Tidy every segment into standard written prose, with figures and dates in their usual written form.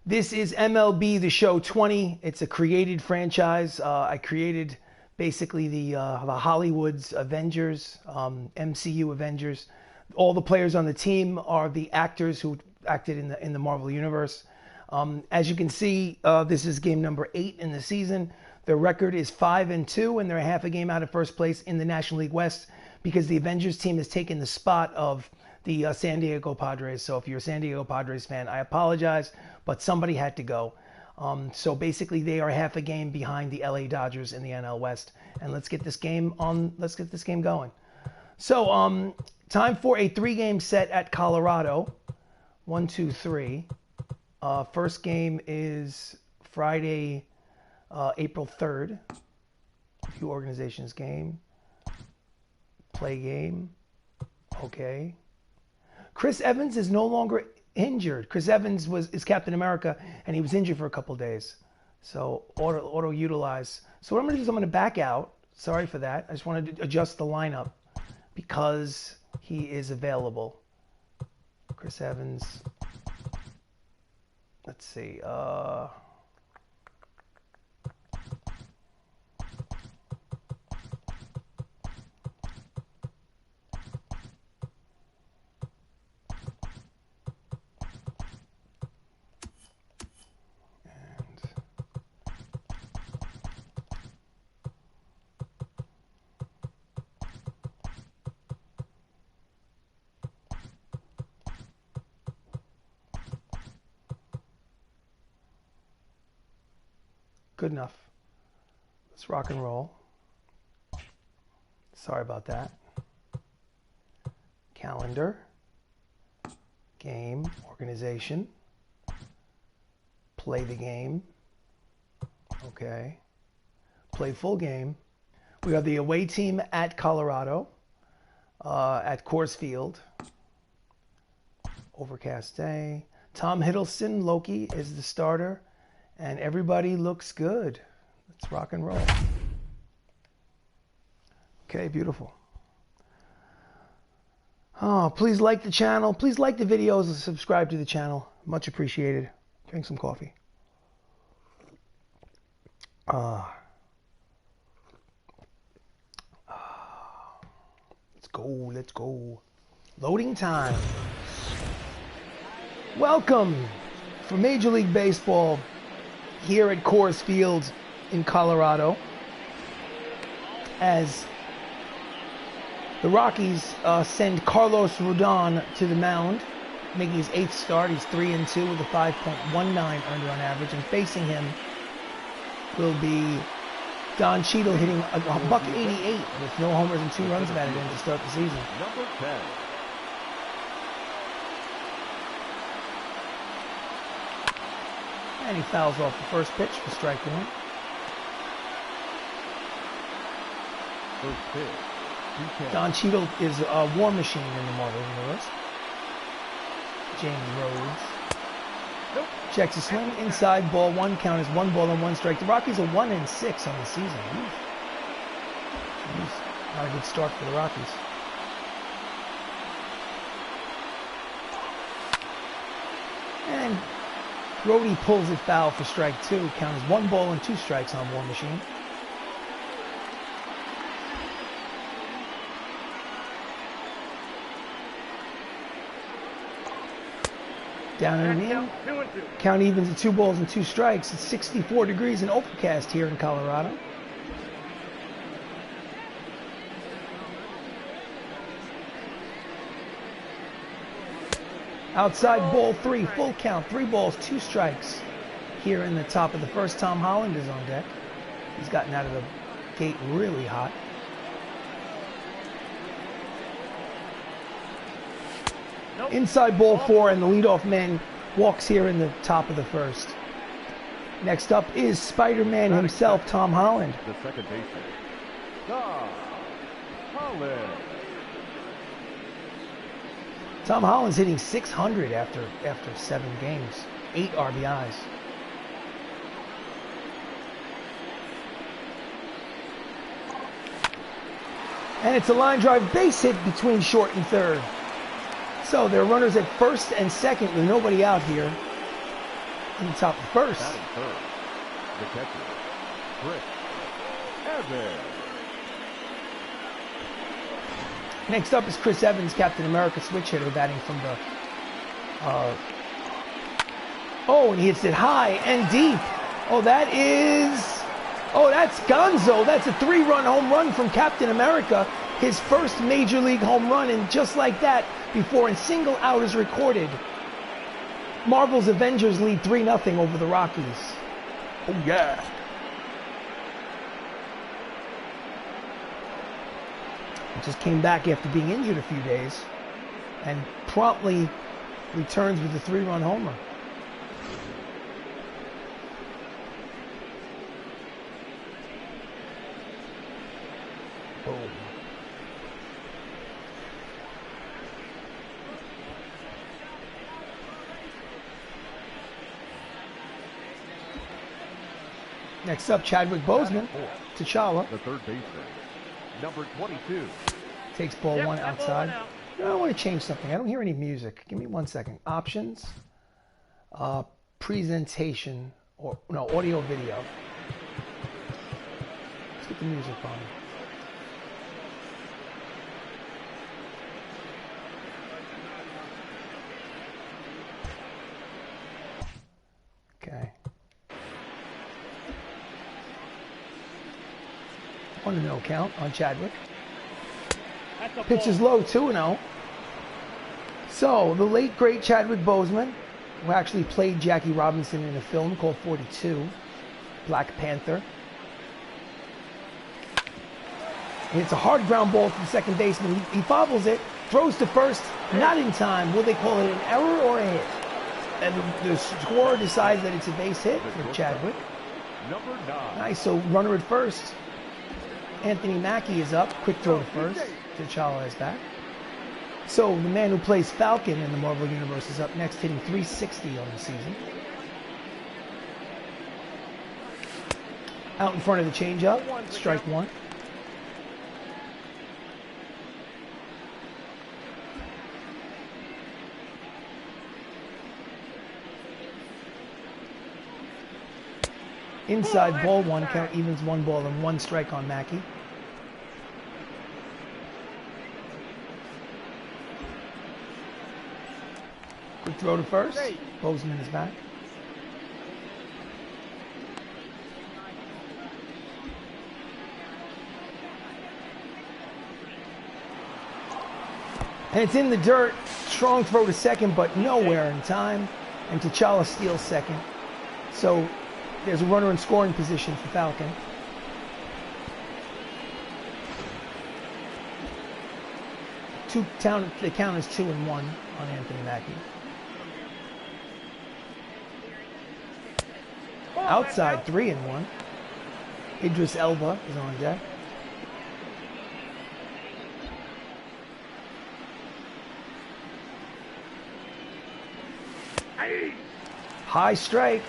This is MLB The Show 20. It's a created franchise. I created basically the Hollywood's Avengers, MCU Avengers. All the players on the team are the actors who acted in the Marvel Universe. As you can see, this is game number 8 in the season. Their record is 5-2, and they're half a game out of first place in the National League West because the Avengers team has taken the spot of the San Diego Padres. So if you're a San Diego Padres fan, I apologize, but somebody had to go. So basically, they are half a game behind the LA Dodgers in the NL West. And let's get this game going. So time for a 3-game set at Colorado. 1, 2, 3. First game is Friday, April 3rd. Few organizations game. Play game. Okay. Chris Evans is no longer injured. Chris Evans is Captain America, and he was injured for a couple days. So auto utilize. So what I'm going to do is I'm going to back out. Sorry for that. I just wanted to adjust the lineup because he is available. Chris Evans. Let's see. Good enough. Let's rock and roll. Sorry about that. Calendar. Game. Organization. Play the game. Okay. Play full game. We have the away team at Colorado. At Coors Field. Overcast day. Tom Hiddleston, Loki, is the starter. And everybody looks good. Let's rock and roll. Okay, beautiful. Oh, please like the channel. Please like the videos and subscribe to the channel. Much appreciated. Drink some coffee. Let's go. Loading time. Welcome for Major League Baseball here at Coors Field in Colorado, as the Rockies send Carlos Rodon to the mound, making his 8th start. He's 3-2 with a 5.19 earned run average, and facing him will be Don Cheadle hitting a $188 with no homers and 2 runs batted in to start the season. Number 10. And he fouls off the first pitch for strike 1. First pitch. Don Cheadle is a war machine in the Marvel Universe. James Rhodes. Nope. Checks a swing. Inside, ball 1. Count is 1 ball and 1 strike. The Rockies are 1-6 on the season. Jeez. Not a good start for the Rockies. And Brody pulls it foul for strike 2. Count is 1 ball and 2 strikes on War Machine. Down and in. Count evens at 2 balls and 2 strikes. It's 64 degrees and overcast here in Colorado. Outside ball 3, full count, 3 balls, 2 strikes. Here in the top of the first, Tom Holland is on deck. He's gotten out of the gate really hot. Nope. Inside ball 4, and the leadoff man walks here in the top of the first. Next up is Spider-Man himself, Tom Holland. The second baseman, Tom Holland. Tom Holland's hitting 600 after 7 games, 8 RBIs. And it's a line drive base hit between short and third. So there are runners at first and second with nobody out here. in the top of the first. Batting third, the catcher, Chris Evans. Next up is Chris Evans, Captain America switch hitter, batting from the... oh, and he hits it high and deep. Oh, that is... oh, that's Gonzo. That's a 3-run home run from Captain America. His first Major League home run, and just like that, before a single out is recorded, Marvel's Avengers lead 3-0 over the Rockies. Oh, yeah. He just came back after being injured a few days and promptly returns with a 3-run homer. Boom. Next up, Chadwick Boseman, T'Challa. The third baseman, number 22. Takes ball one outside. I want to change something. I don't hear any music. Give me 1 second. Options, presentation, or no, audio video. Let's get the music on. Okay. 1-0 count on Chadwick. Pitch is low, 2-0. So, the late, great Chadwick Boseman, who actually played Jackie Robinson in a film called 42, Black Panther. And it's a hard ground ball to the second baseman. He bobbles it, throws to first, not in time. Will they call it an error or a hit? And the scorer decides that it's a base hit for Chadwick. Number 9. Nice, so runner at first. Anthony Mackie is up. Quick throw to first. T'Challa is back. So the man who plays Falcon in the Marvel Universe is up next, hitting .360 on the season. Out in front of the changeup. Strike one. Inside ball one, count evens 1 ball and 1 strike on Mackie. Quick throw to first. Boseman is back. And it's in the dirt. Strong throw to second, but nowhere in time. And T'Challa steals second. So there's a runner in scoring position for Falcon. The count is 2-1 on Anthony Mackie. Outside 3-1. Idris Elba is on deck. High strike.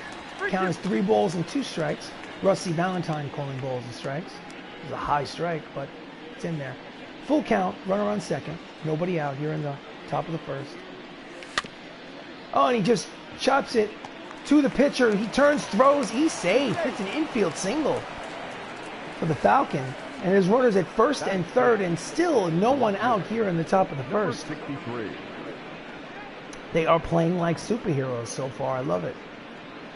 Count is 3 balls and 2 strikes. Rusty Valentine calling balls and strikes. It was a high strike, but it's in there. Full count, runner on second. Nobody out here in the top of the first. Oh, and he just chops it to the pitcher. He turns, throws, he's safe. It's an infield single for the Falcon. And there's runners at first and third, and still no one out here in the top of the first. 63. They are playing like superheroes so far. I love it.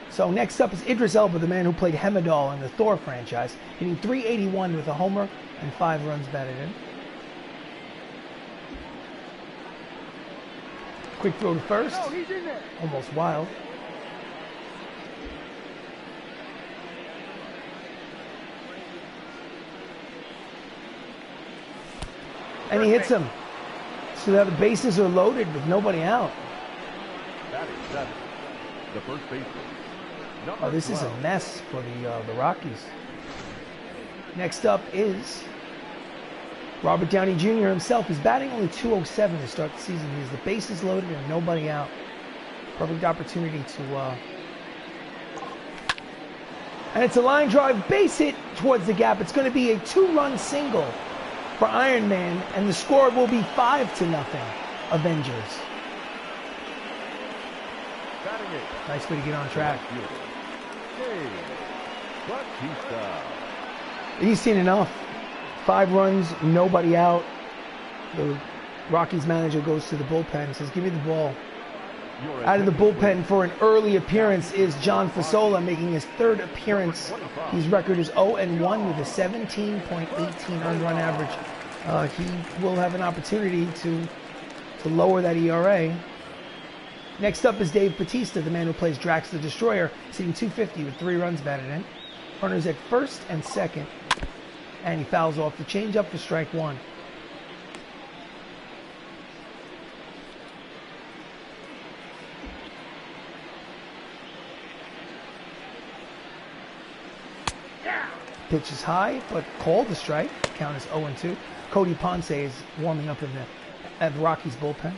So next up is Idris Elba, the man who played Hemidall in the Thor franchise, hitting .381 with a homer and 5 runs batted in. Quick throw to first. Oh, he's in there. Almost wild. And he hits him. So now the bases are loaded with nobody out. That is 7. The first baseman. Oh, this is a mess for the Rockies. Next up is Robert Downey Jr. himself. He's batting only .207 to start the season. He has the bases loaded and nobody out. Perfect opportunity to... And it's a line drive base hit towards the gap. It's going to be a 2-run single for Iron Man, and the score will be 5-0 Avengers. Batting it. Nice way to get on track. Hey, Batista. He's seen enough. 5 runs, nobody out. The Rockies manager goes to the bullpen and says, give me the ball. Out of the bullpen for an early appearance is John Fasola, making his 3rd appearance. His record is 0-1 with a 17.18 earned run average. He will have an opportunity to lower that ERA. Next up is Dave Batista, the man who plays Drax the Destroyer, sitting 250 with 3 runs batted in. Runners at first and second. And he fouls off the changeup for strike 1. Pitch is high, but called the strike. Count is 0-2. Cody Ponce is warming up in the Rockies bullpen.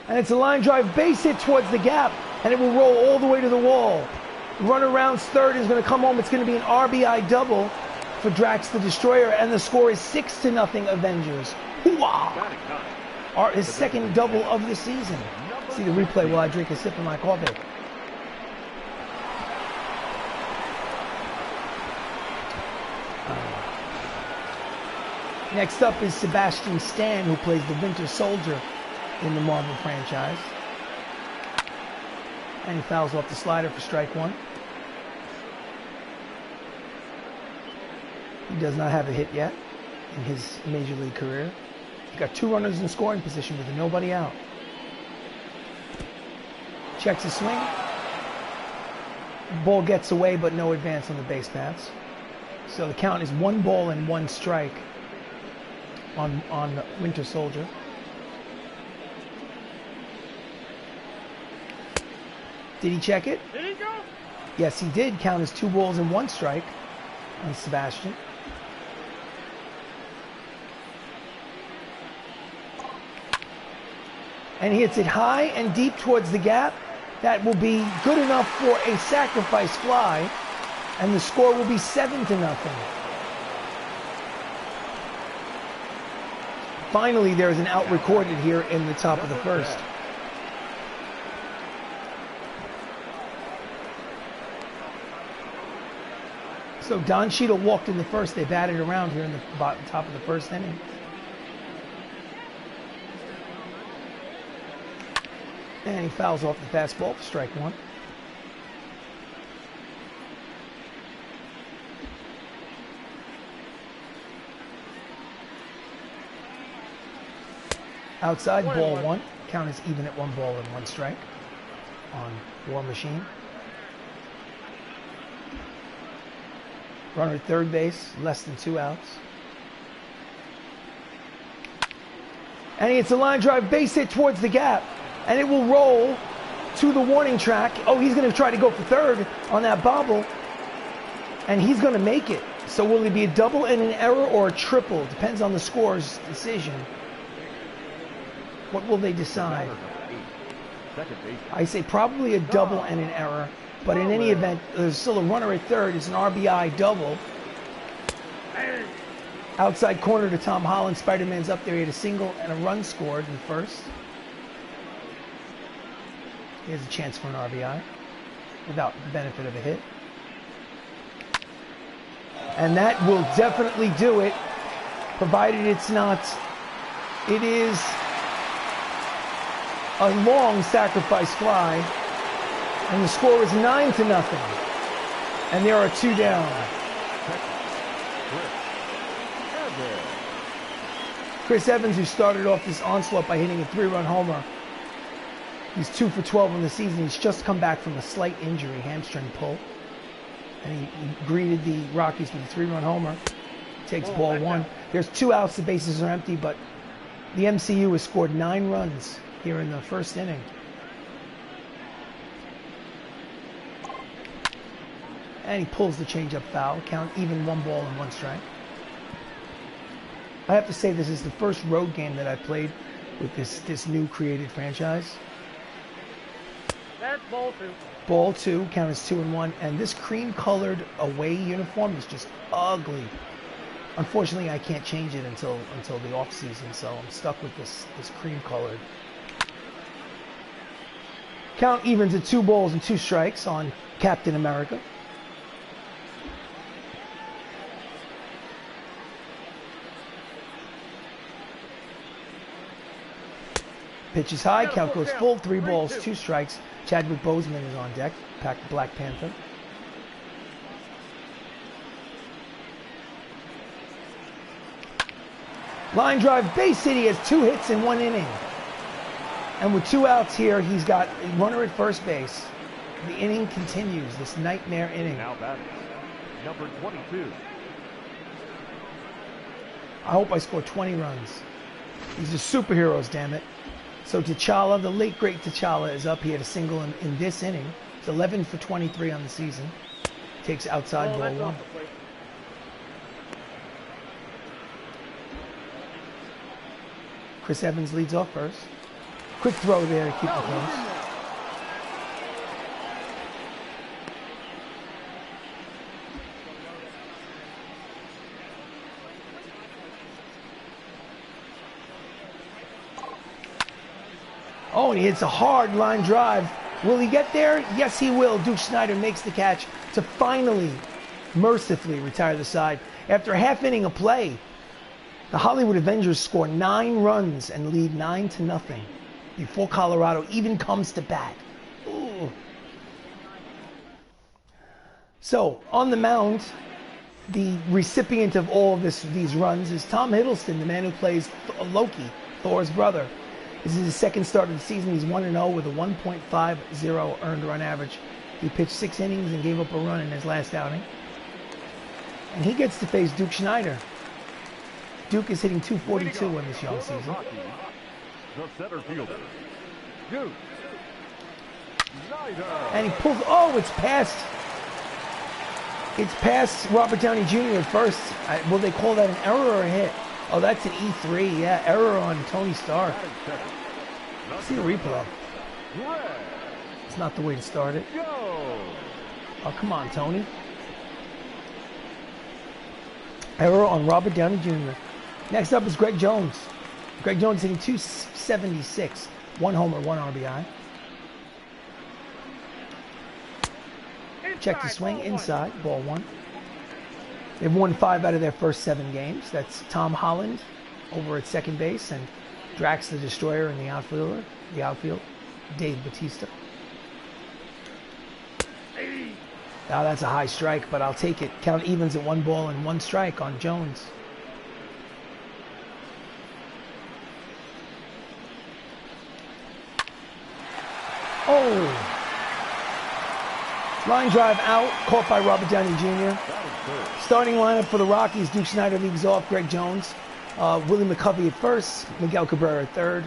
And it's a line drive base hit towards the gap, and it will roll all the way to the wall. Runner rounds third is going to come home. It's going to be an RBI double for Drax the Destroyer, and the score is 6-0 Avengers. Hoo-wah! His second double of the season. See the replay while I drink a sip of my coffee. Next up is Sebastian Stan, who plays the Winter Soldier in the Marvel franchise. And he fouls off the slider for strike 1. He does not have a hit yet in his Major League career. He's got 2 runners in scoring position with nobody out. Checks his swing. Ball gets away, but no advance on the base paths. So the count is 1 ball and 1 strike on Winter Soldier. Did he check it? Did he go? Yes, he did. Count is 2 balls and 1 strike on Sebastian. And he hits it high and deep towards the gap. That will be good enough for a sacrifice fly, and the score will be 7-0. Finally, there is an out recorded here in the top of the first. So Don Cheadle walked in the first. They batted around here in the top of the first inning. And he fouls off the fastball for strike 1. Outside, ball 1. Count is even at 1 ball and 1 strike on War Machine. Runner at third base, less than 2 outs. And he hits a line drive base hit towards the gap. And it will roll to the warning track. Oh, he's going to try to go for third on that bobble. And he's going to make it. So will it be a double and an error or a triple? Depends on the score's decision. What will they decide? I say probably a double and an error. But in any event, there's still a runner at third. It's an RBI double. Outside corner to Tom Holland. Spider-Man's up there. He had a single and a run scored in the first. He has a chance for an RBI without the benefit of a hit. And that will definitely do it, provided it's not. It is a long sacrifice fly, and the score is 9-0. And there are 2 down. Chris Evans, who started off this onslaught by hitting a 3-run homer. He's 2 for 12 in the season. He's just come back from a slight injury, hamstring pull. And he greeted the Rockies with a 3-run homer. Takes ball 1. There's 2 outs. The bases are empty, but the MCU has scored 9 runs here in the first inning. And he pulls the changeup foul. Count even 1 ball and 1 strike. I have to say this is the first road game that I played with this new created franchise. That's ball 2. Ball 2, count is 2-1, and this cream-colored away uniform is just ugly. Unfortunately, I can't change it until the off season, so I'm stuck with this cream-colored Count evens at 2 balls and 2 strikes on Captain America. Pitch is high, count goes full, 3 balls, 2 strikes. Chadwick Boseman is on deck, Black Panther. Line drive, base hit. He has 2 hits in 1 inning. And with 2 outs here, he's got a runner at first base. The inning continues, this nightmare inning. Now batting, number 22. I hope I score 20 runs. These are superheroes, damn it. So T'Challa, the late great T'Challa, is up. He had a single in this inning. It's 11 for 23 on the season. Takes outside ball 1. Chris Evans leads off first. Quick throw there to keep it close. Oh, and he hits a hard line drive. Will he get there? Yes, he will. Duke Snider makes the catch to finally, mercifully retire the side. After a half inning of play, the Hollywood Avengers score 9 runs and lead 9-0 before Colorado even comes to bat. Ooh. So, on the mound, the recipient of all of these runs is Tom Hiddleston, the man who plays Loki, Thor's brother. This is his second start of the season. He's 1-0 with a 1.50 earned run average. He pitched 6 innings and gave up a run in his last outing. And he gets to face Duke Snider. Duke is hitting .242 in this young season. The center fielder, Duke Snider. And he pulls, oh, it's past Robert Downey Jr. at first. Will they call that an error or a hit? Oh, that's an E3, yeah, error on Tony Stark. See the replay. It's not the way to start it. Oh, come on, Tony. Error on Robert Downey Jr. Next up is Greg Jones. Greg Jones hitting .276. 1 homer, 1 RBI. Check the swing, inside, ball 1. They've won 5 out of their first 7 games. That's Tom Holland over at second base and Drax the Destroyer in the outfield, Dave Batista. Now that's a high strike, but I'll take it. Count evens at 1 ball and 1 strike on Jones. Oh! Line drive out, caught by Robert Downey Jr. Starting lineup for the Rockies, Duke Snider leads off, Greg Jones. Willie McCovey at first, Miguel Cabrera at third.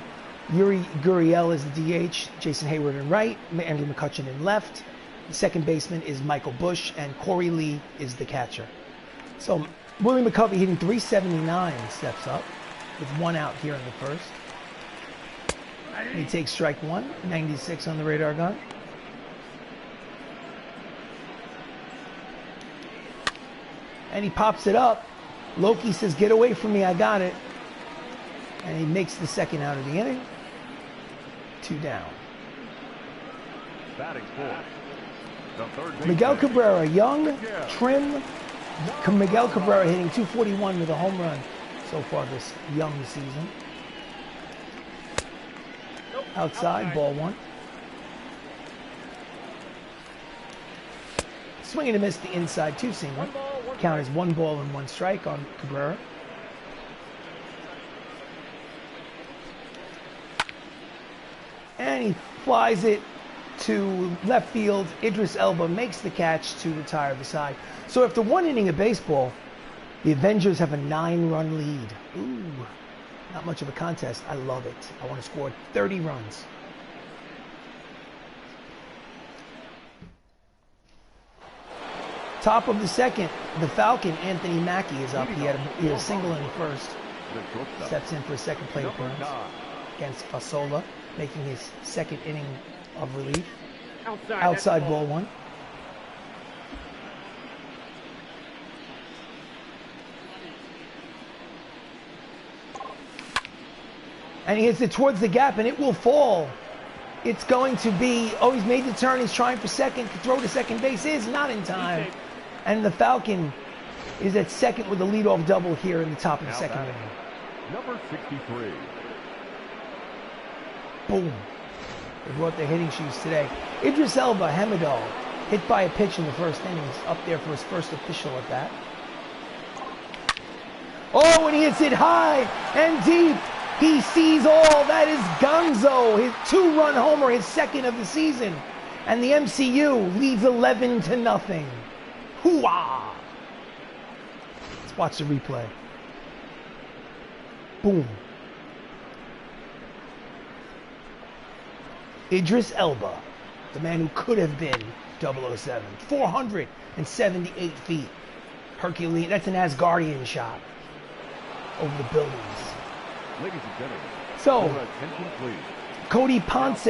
Yuri Gurriel is the DH, Jason Hayward in right, Andrew McCutcheon in left. The second baseman is Michael Bush, and Corey Lee is the catcher. So Willie McCovey hitting .379 steps up with 1 out here in the first. He takes strike 1, 96 on the radar gun. And he pops it up. Loki says, "Get away from me, I got it." And he makes the second out of the inning. 2 down. Batting fourth, the third baseman, Miguel Cabrera, young, trim. Miguel Cabrera hitting .241 with a home run so far this young season. Outside, ball 1. Swing and a miss, the inside 2 single. Count is 1 ball and 1 strike on Cabrera. And he flies it to left field. Idris Elba makes the catch to retire the side. So after 1 inning of baseball, the Avengers have a 9-run lead. Ooh, not much of a contest. I love it. I want to score 30 runs. Top of the second, the Falcon, Anthony Mackie, is up. He had a single in the first. Steps in for a second plate appearance against Fasola, making his second inning of relief. Outside ball 1. And he hits it towards the gap, and it will fall. It's going to be, oh, he's made the turn. He's trying for second. To throw to second base is not in time. And the Falcon is at second with a leadoff double here in the top of the second inning. Number 63. Boom. They brought their hitting shoes today. Idris Elba, Hemidall, hit by a pitch in the first inning. He's up there for his first official at bat. Oh, and he hits it high and deep. He sees all. That is Gonzo. His 2-run homer, his second of the season. And the MCU leads 11-0. Hoo-ah! Let's watch the replay. Boom. Idris Elba, the man who could have been 007. 478 feet. Herculean. That's an Asgardian shot over the buildings. Ladies and gentlemen, so, your attention, please. Cody Ponce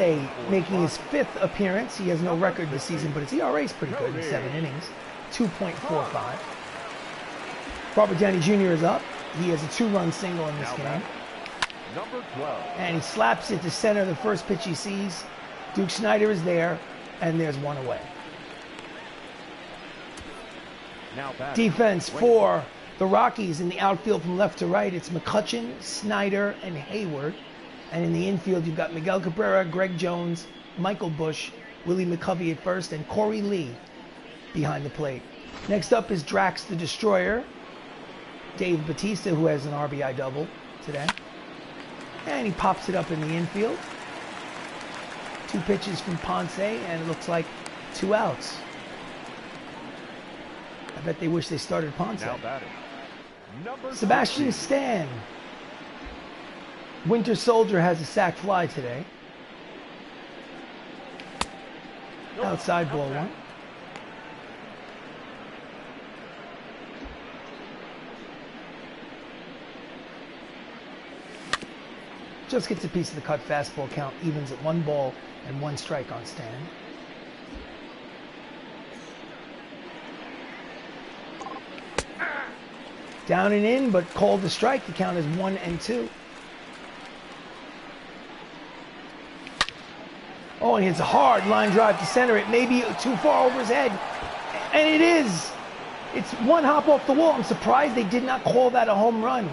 making his 5th appearance. He has no record this season, but his ERA is pretty good in 7 innings. 2.45. Robert Downey Jr. is up. He has a 2-run single in this game. Number 12. And he slaps it to center the first pitch he sees. Duke Snider is there, and there's one away. Now defense for the Rockies in the outfield from left to right. It's McCutchen, Snider, and Hayward. And in the infield, you've got Miguel Cabrera, Greg Jones, Michael Bush, Willie McCovey at first, and Corey Lee behind the plate. Next up is Drax the Destroyer, Dave Batista, who has an RBI double today. And he pops it up in the infield. 2 pitches from Ponce, and it looks like 2 outs. I bet they wish they started Ponce. Sebastian Stan. Winter Soldier has a sac fly today. Outside ball 1. Just gets a piece of the cut fastball. Count evens at 1 ball and 1 strike on Stan. Down and in, but called the strike. The count is 1-2. Oh, and it's a hard line drive to center. It may be too far over his head. And it is. It's 1 hop off the wall. I'm surprised they did not call that a home run.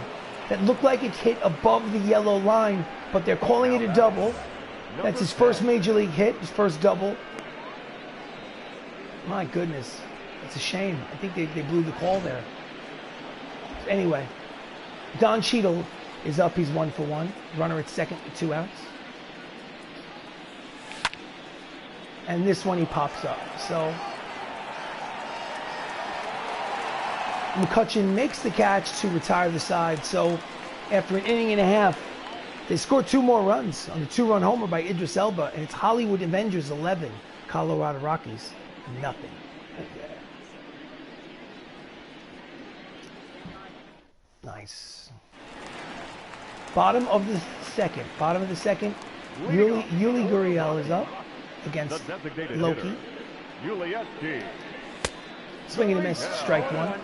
That looked like it hit above the yellow line, but they're calling it a double. That's his first major league hit, his first double. My goodness. It's a shame. I think they blew the call there. Anyway, Don Cheadle is up. He's 1 for 1. Runner at second with 2 outs. And this one he pops up. So McCutchen makes the catch to retire the side. So after an inning and a half, they score 2 more runs on the 2-run homer by Idris Elba. And it's Hollywood Avengers 11, Colorado Rockies nothing. Nice. Bottom of the second. Yuli Gurriel is up against Loki. Swing and a miss, strike 1.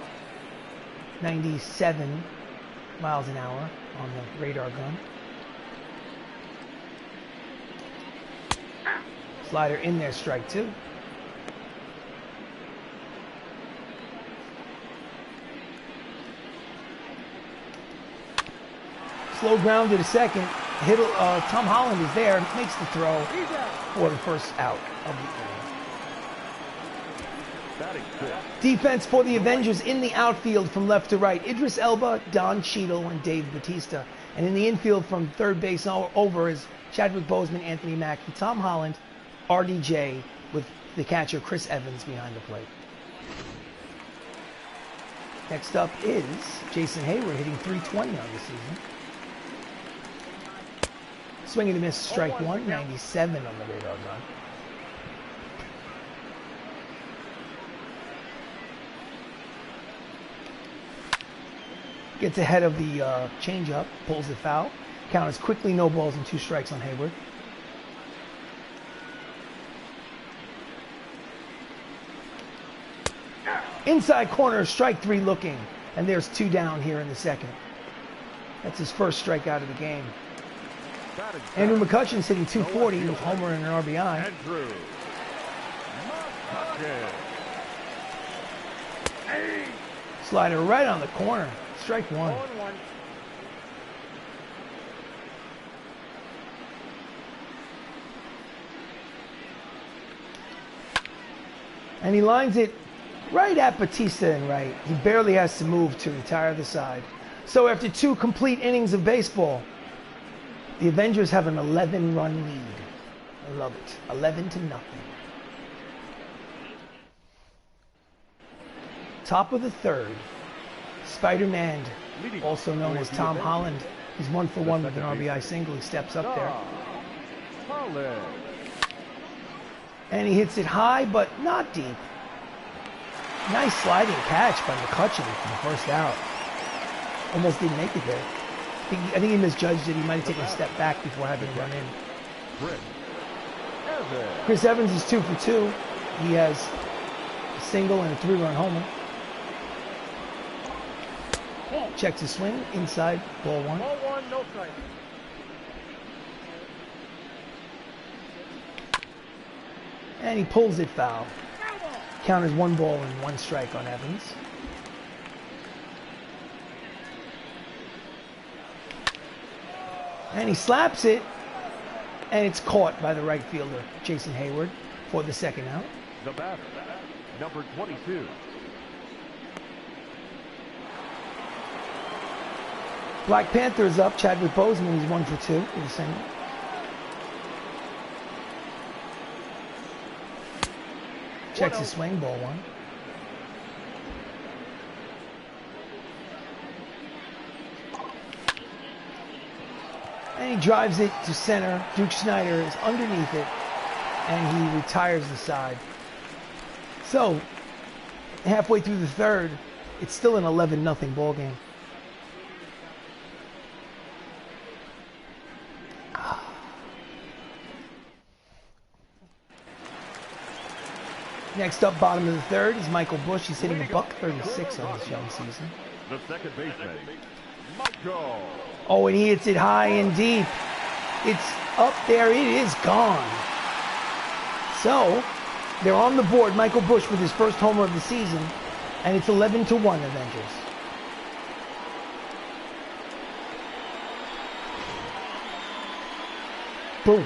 97 miles an hour on the radar gun. Slider in there, strike 2. Slow ground to the second. Tom Holland is there, makes the throw for the first out of the inning. Defense for the Avengers in the outfield from left to right. Idris Elba, Don Cheadle, and Dave Batista. And in the infield from third base over is Chadwick Boseman, Anthony Mackie, Tom Holland, RDJ, with the catcher Chris Evans behind the plate. Next up is Jason Hayward, hitting .320 on the season. Swing and a miss, strike 1, 97 on the radar gun. Gets ahead of the changeup, pulls the foul. Count is quickly no balls and 2 strikes on Hayward. Inside corner, strike 3 looking. And there's 2 down here in the second. That's his first strikeout of the game. Andrew McCutcheon's hitting 240 with homer and an RBI. Andrew McCutcheon. Slider right on the corner. Strike one. And he lines it right at Batista and right. He barely has to move to retire the side. So after 2 complete innings of baseball, the Avengers have an 11-run lead. I love it. 11-0. Top of the 3rd, Spider-Man, also known as Tom Holland. He's 1 for 1 with an RBI single. He steps up there. Holland. And he hits it high, but not deep. Nice sliding catch by McCutcheon for the first out. Almost didn't make it there. I think he misjudged it. He might have taken a step back before having to run in. Chris Evans is 2 for 2. He has a single and a 3-run homer. Checks his swing, inside, ball 1. Ball 1, no strike. And he pulls it foul. Count as 1 ball and 1 strike on Evans. And he slaps it, and it's caught by the right fielder, Jason Hayward, for the 2nd out. The batter, number 22. Black Panther is up. Chadwick Boseman, he's 1 for 2 with a single. Checks his swing, ball 1. And he drives it to center. Duke Snider is underneath it, and he retires the side. So, halfway through the 3rd, it's still an 11-0 ball game. Next up, bottom of the 3rd, is Michael Bush. He's hitting $136 on this young season. The second baseman, Michael. Oh, and he hits it high and deep. It's up there. It is gone. So, they're on the board. Michael Bush with his first homer of the season, and it's 11-1 Avengers. Boom.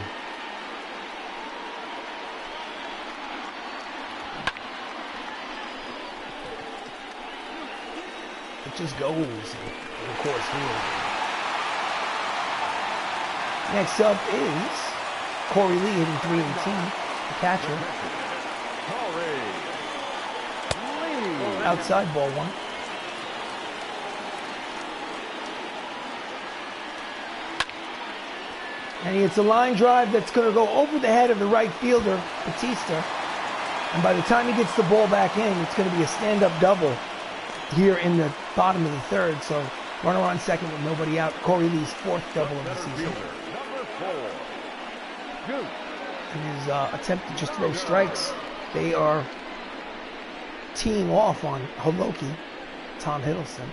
It just goes in the course field. Next up is Corey Lee hitting 318, the catcher. Outside, ball 1. And he hits a line drive that's going to go over the head of the right fielder, Batista. And by the time he gets the ball back in, it's going to be a stand-up double here in the bottom of the 3rd. So runner on second with nobody out. Corey Lee's 4th double of the season. In his attempt to just throw strikes, they are teeing off on Holoki, Tom Hiddleston.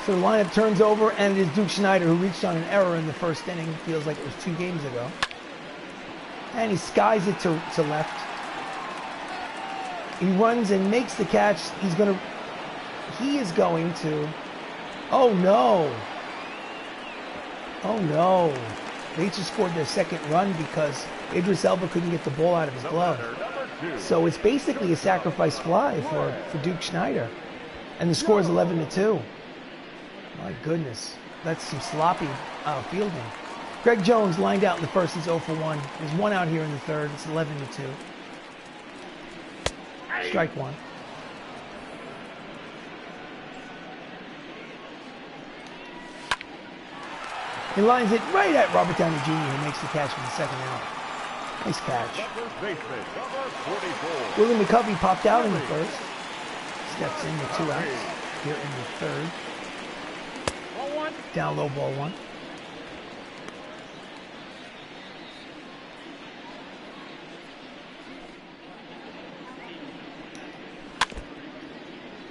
So the lineup turns over, and it is Duke Snider who reached on an error in the 1st inning. Feels like it was 2 games ago. And he skies it to left. He runs and makes the catch. He is going to, oh no. Oh no. They just scored their 2nd run because Idris Elba couldn't get the ball out of his glove. So it's basically a sacrifice fly for Duke Snider. And the score is 11-2. My goodness. That's some sloppy fielding. Greg Jones lined out in the 1st. He's 0 for 1. There's 1 out here in the 3rd. It's 11-2. Strike 1. He lines it right at Robert Downey Jr., who makes the catch for the 2nd out. Nice catch. Willie McCovey popped out in the 1st. Steps in with 2 outs here in the 3rd. Down low, ball 1.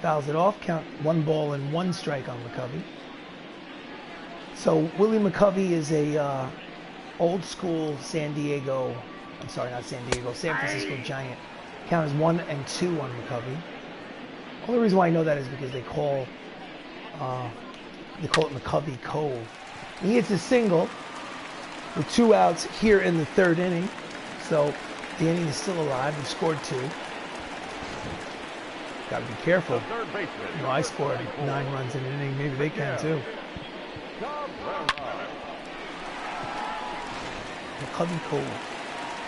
Fouls it off. Count 1 ball and 1 strike on McCovey. So Willie McCovey is a old school San Francisco Giant. Count as 1 and 2 on McCovey. Only reason why I know that is because they call it McCovey Cove. And he hits a single with 2 outs here in the 3rd inning. So the inning is still alive. We've scored 2. Got to be careful. You know, I scored 9 runs in an inning. Maybe they can too. McCovey Cove.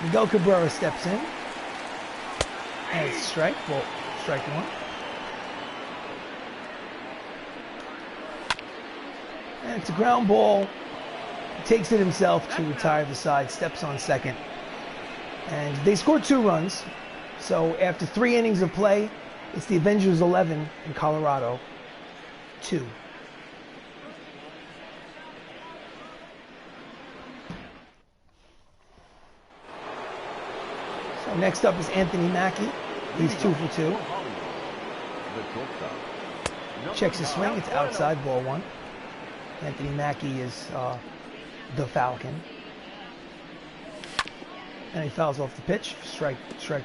Miguel Cabrera steps in. And it's strike. Well, strike 1. And it's a ground ball. He takes it himself to retire the side. Steps on second. And they scored 2 runs. So after 3 innings of play, it's the Avengers 11 and Colorado 2. So next up is Anthony Mackie. He's 2 for 2. Checks his swing. It's outside, ball 1. Anthony Mackie is the Falcon. And he fouls off the pitch. Strike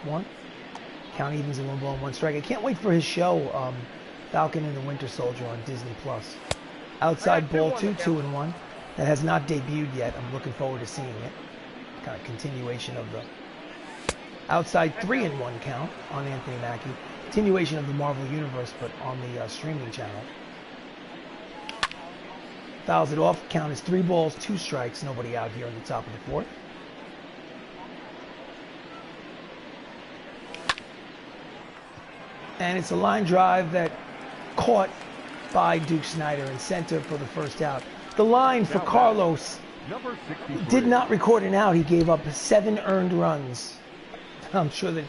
1. Count evens in 1 ball and 1 strike. I can't wait for his show, Falcon and the Winter Soldier on Disney+. Outside, ball 2, 2 and 1. That has not debuted yet. I'm looking forward to seeing it. Kind of continuation of the outside 3 and 1 count on Anthony Mackie. Continuation of the Marvel Universe, but on the streaming channel. Fouls it off. Count is 3 balls, 2 strikes. Nobody out here in the top of the 4th. And it's a line drive that caught by Duke Snider in center for the first out. The line for Carlos did not record an out. He gave up 7 earned runs. I'm sure that,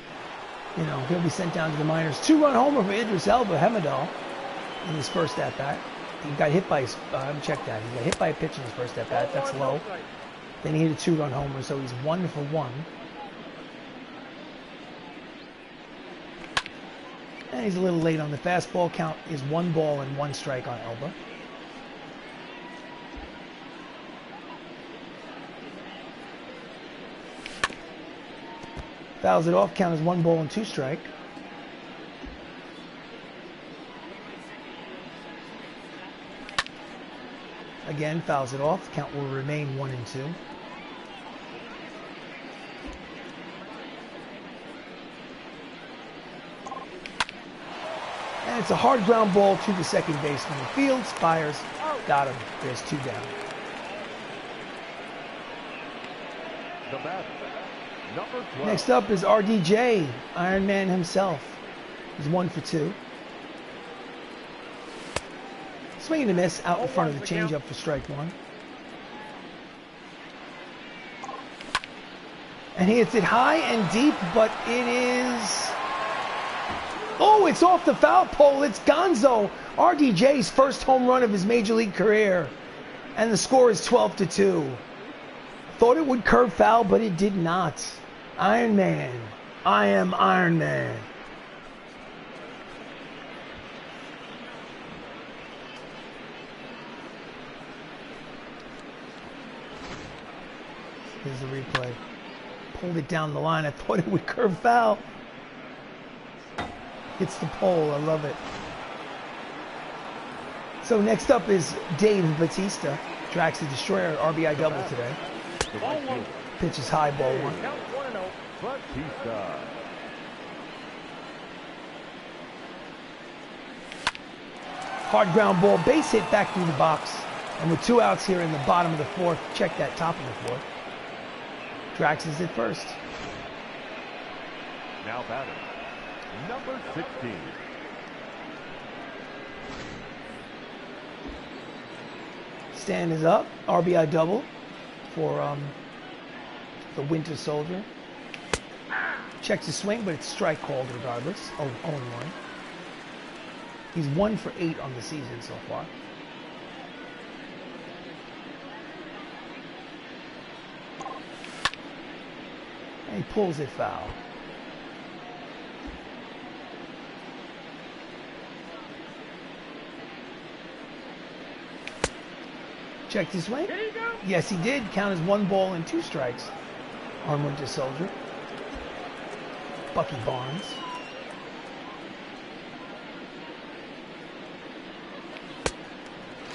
you know, he'll be sent down to the minors. 2-run homer for Idris Elba, Hemidall, in his first at-bat. He got hit by his, I haven't checked that. He got hit by a pitch in his first at-bat. That's low. Then he hit a 2-run homer, so he's 1 for 1. And he's a little late on the fastball. Count is 1 ball and 1 strike on Elba. Fouls it off. Count is 1 ball and 2 strike. Again, fouls it off. Count will remain 1 and 2. And it's a hard ground ball to the second baseman. Fields fires. Got him. There's 2 down. The bat, number 12. Next up is RDJ, Iron Man himself. He's 1 for 2. Swing and a miss out in front of the changeup for strike 1. And he hits it high and deep, but it is... Oh, it's off the foul pole. It's Gonzo. RDJ's first home run of his major league career. And the score is 12-2. Thought it would curve foul, but it did not. Iron Man. I am Iron Man. Here's the replay. Pulled it down the line. I thought it would curve foul. Hits the pole. I love it. So next up is Dave Batista. Drax the Destroyer, RBI double today. Pitch is high, ball 1. Batista. Hard ground ball, base hit back through the box. And with 2 outs here in the bottom of the 4th, check that top of the 4th. Drax is at first. Now batter, number 16. Stand is up. RBI double for the Winter Soldier. Checks his swing, but it's strike called regardless. 0-1. He's 1 for 8 on the season so far. And he pulls it foul. Checked his swing. Yes, he did. Count as 1 ball and 2 strikes on Winter Soldier. Bucky Barnes.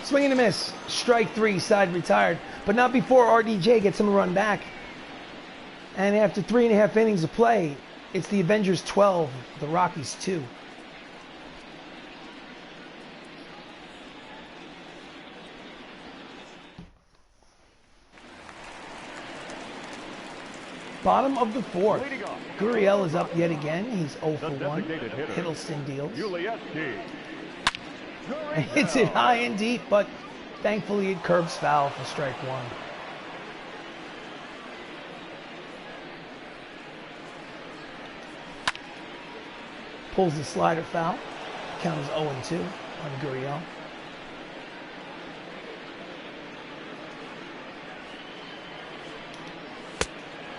Swing and a miss. Strike 3, side retired. But not before RDJ gets him a run back. And after 3.5 innings of play, it's the Avengers 12, the Rockies 2. Bottom of the 4th. Gurriel is up yet again. He's 0 for 1. Hiddleston deals. And hits it high and deep, but thankfully it curbs foul for strike 1. Pulls the slider foul. Count is 0-2 on Gurriel.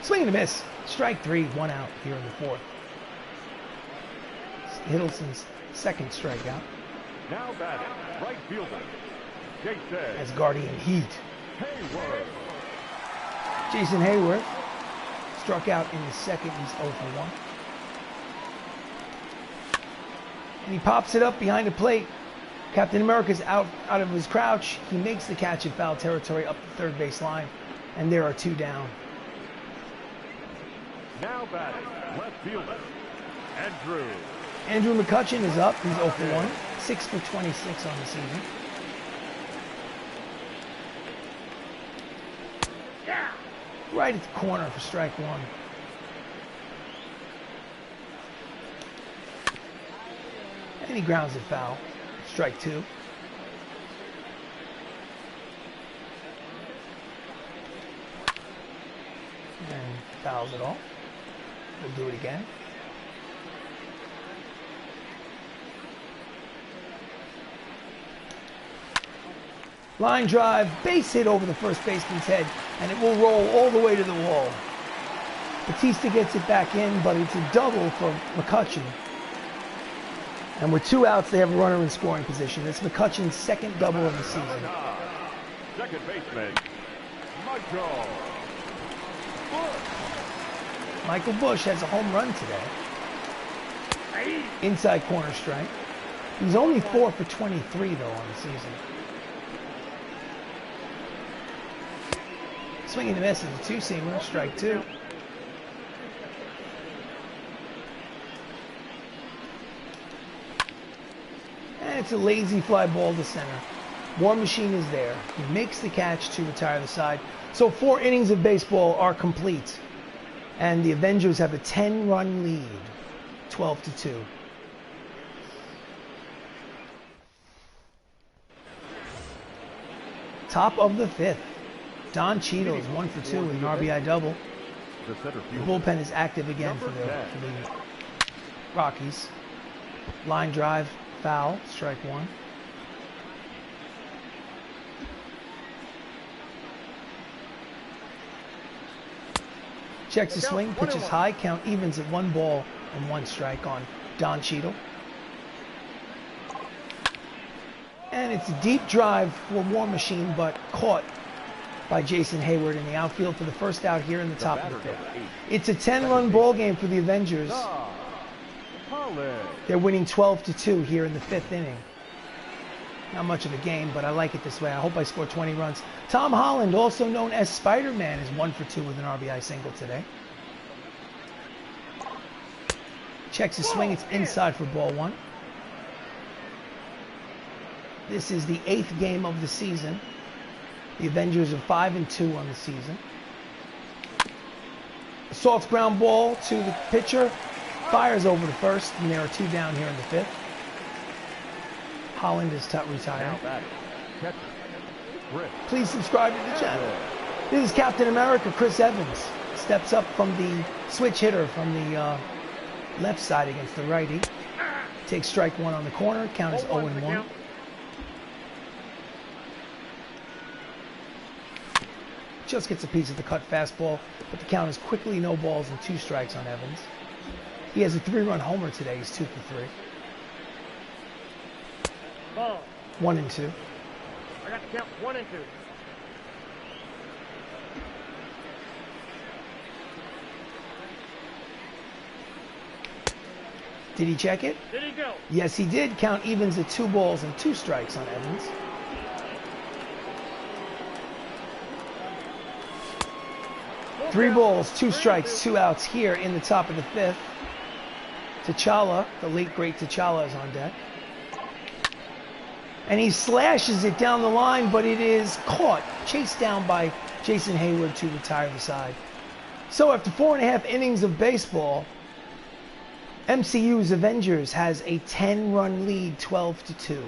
Swing and a miss. Strike 3, 1 out here in the 4th. Hiddleston's 2nd strikeout. Now batting, right fielder, Jason. As Guardian Heat. Hayward. Jason Hayward struck out in the 2nd. He's 0 for 1. And he pops it up behind the plate. Captain America's out of his crouch. He makes the catch in foul territory up the 3rd base line. And there are 2 down. Now batting, left fielder, Andrew. Andrew McCutchen is up. He's 0 for 1. 6 for 26 on the season. Right at the corner for strike 1. And he grounds it foul. Strike 2. And fouls it off. We'll do it again. Line drive, base hit over the first baseman's head, and it will roll all the way to the wall. Batista gets it back in, but it's a double for McCutchen. And with 2 outs, they have a runner in scoring position. It's McCutchen's 2nd double of the season. Second baseman, Michael. Michael Bush has a home run today. Inside corner strike. He's only 4 for 23 though on the season. Swing and a miss is a 2-seamer, strike 2. And it's a lazy fly ball to center. War Machine is there. He makes the catch to retire the side. So 4 innings of baseball are complete. And the Avengers have a 10-run lead, 12-2. Top of the 5th. Don Cheadle is 1 for 2 with an RBI double. The bullpen is active again for the Rockies. Line drive, foul, strike 1. Checks the swing, pitches high, count evens at 1 ball and 1 strike on Don Cheadle. And it's a deep drive for War Machine, but caught by Jason Hayward in the outfield for the first out here in the top of the 5th. It's a 10-run ball game for the Avengers. They're winning 12-2 here in the 5th inning. Not much of a game, but I like it this way. I hope I score 20 runs. Tom Holland, also known as Spider-Man, is 1 for 2 with an RBI single today. Checks his swing. It's inside for ball 1. This is the 8th game of the season. The Avengers are 5-2 on the season. Assaults ground ball to the pitcher. Fires over the first, and there are 2 down here in the 5th. Holland is retired. Please subscribe to the channel. This is Captain America, Chris Evans. Steps up from the switch hitter from the left side against the righty. Takes strike 1 on the corner. Count is 0-1. Just gets a piece of the cut fastball, but the count is quickly no balls and 2 strikes on Evans. He has a 3-run homer today. He's 2 for 3. Ball. 1-2. I got to count 1 and 2. Did he check it? Did he go? Yes, he did. Count evens at 2 balls and 2 strikes on Evans. Three balls, 2 strikes, 2 outs here in the top of the 5th. T'Challa, the late great T'Challa, is on deck. And he slashes it down the line, but it is caught, chased down by Jason Hayward to retire the side. So after 4.5 innings of baseball, MCU's Avengers has a 10-run lead, 12-2.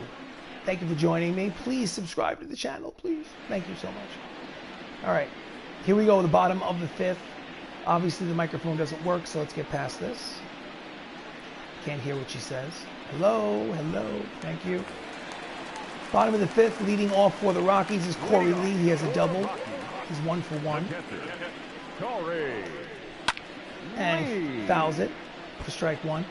Thank you for joining me. Please subscribe to the channel, please. Thank you so much. All right, here we go, the bottom of the 5th. Obviously, the microphone doesn't work, so let's get past this. Can't hear what she says. Hello, hello, thank you. Bottom of the 5th, leading off for the Rockies is Corey Lee. He has a double. He's 1 for 1. And he fouls it for strike 1.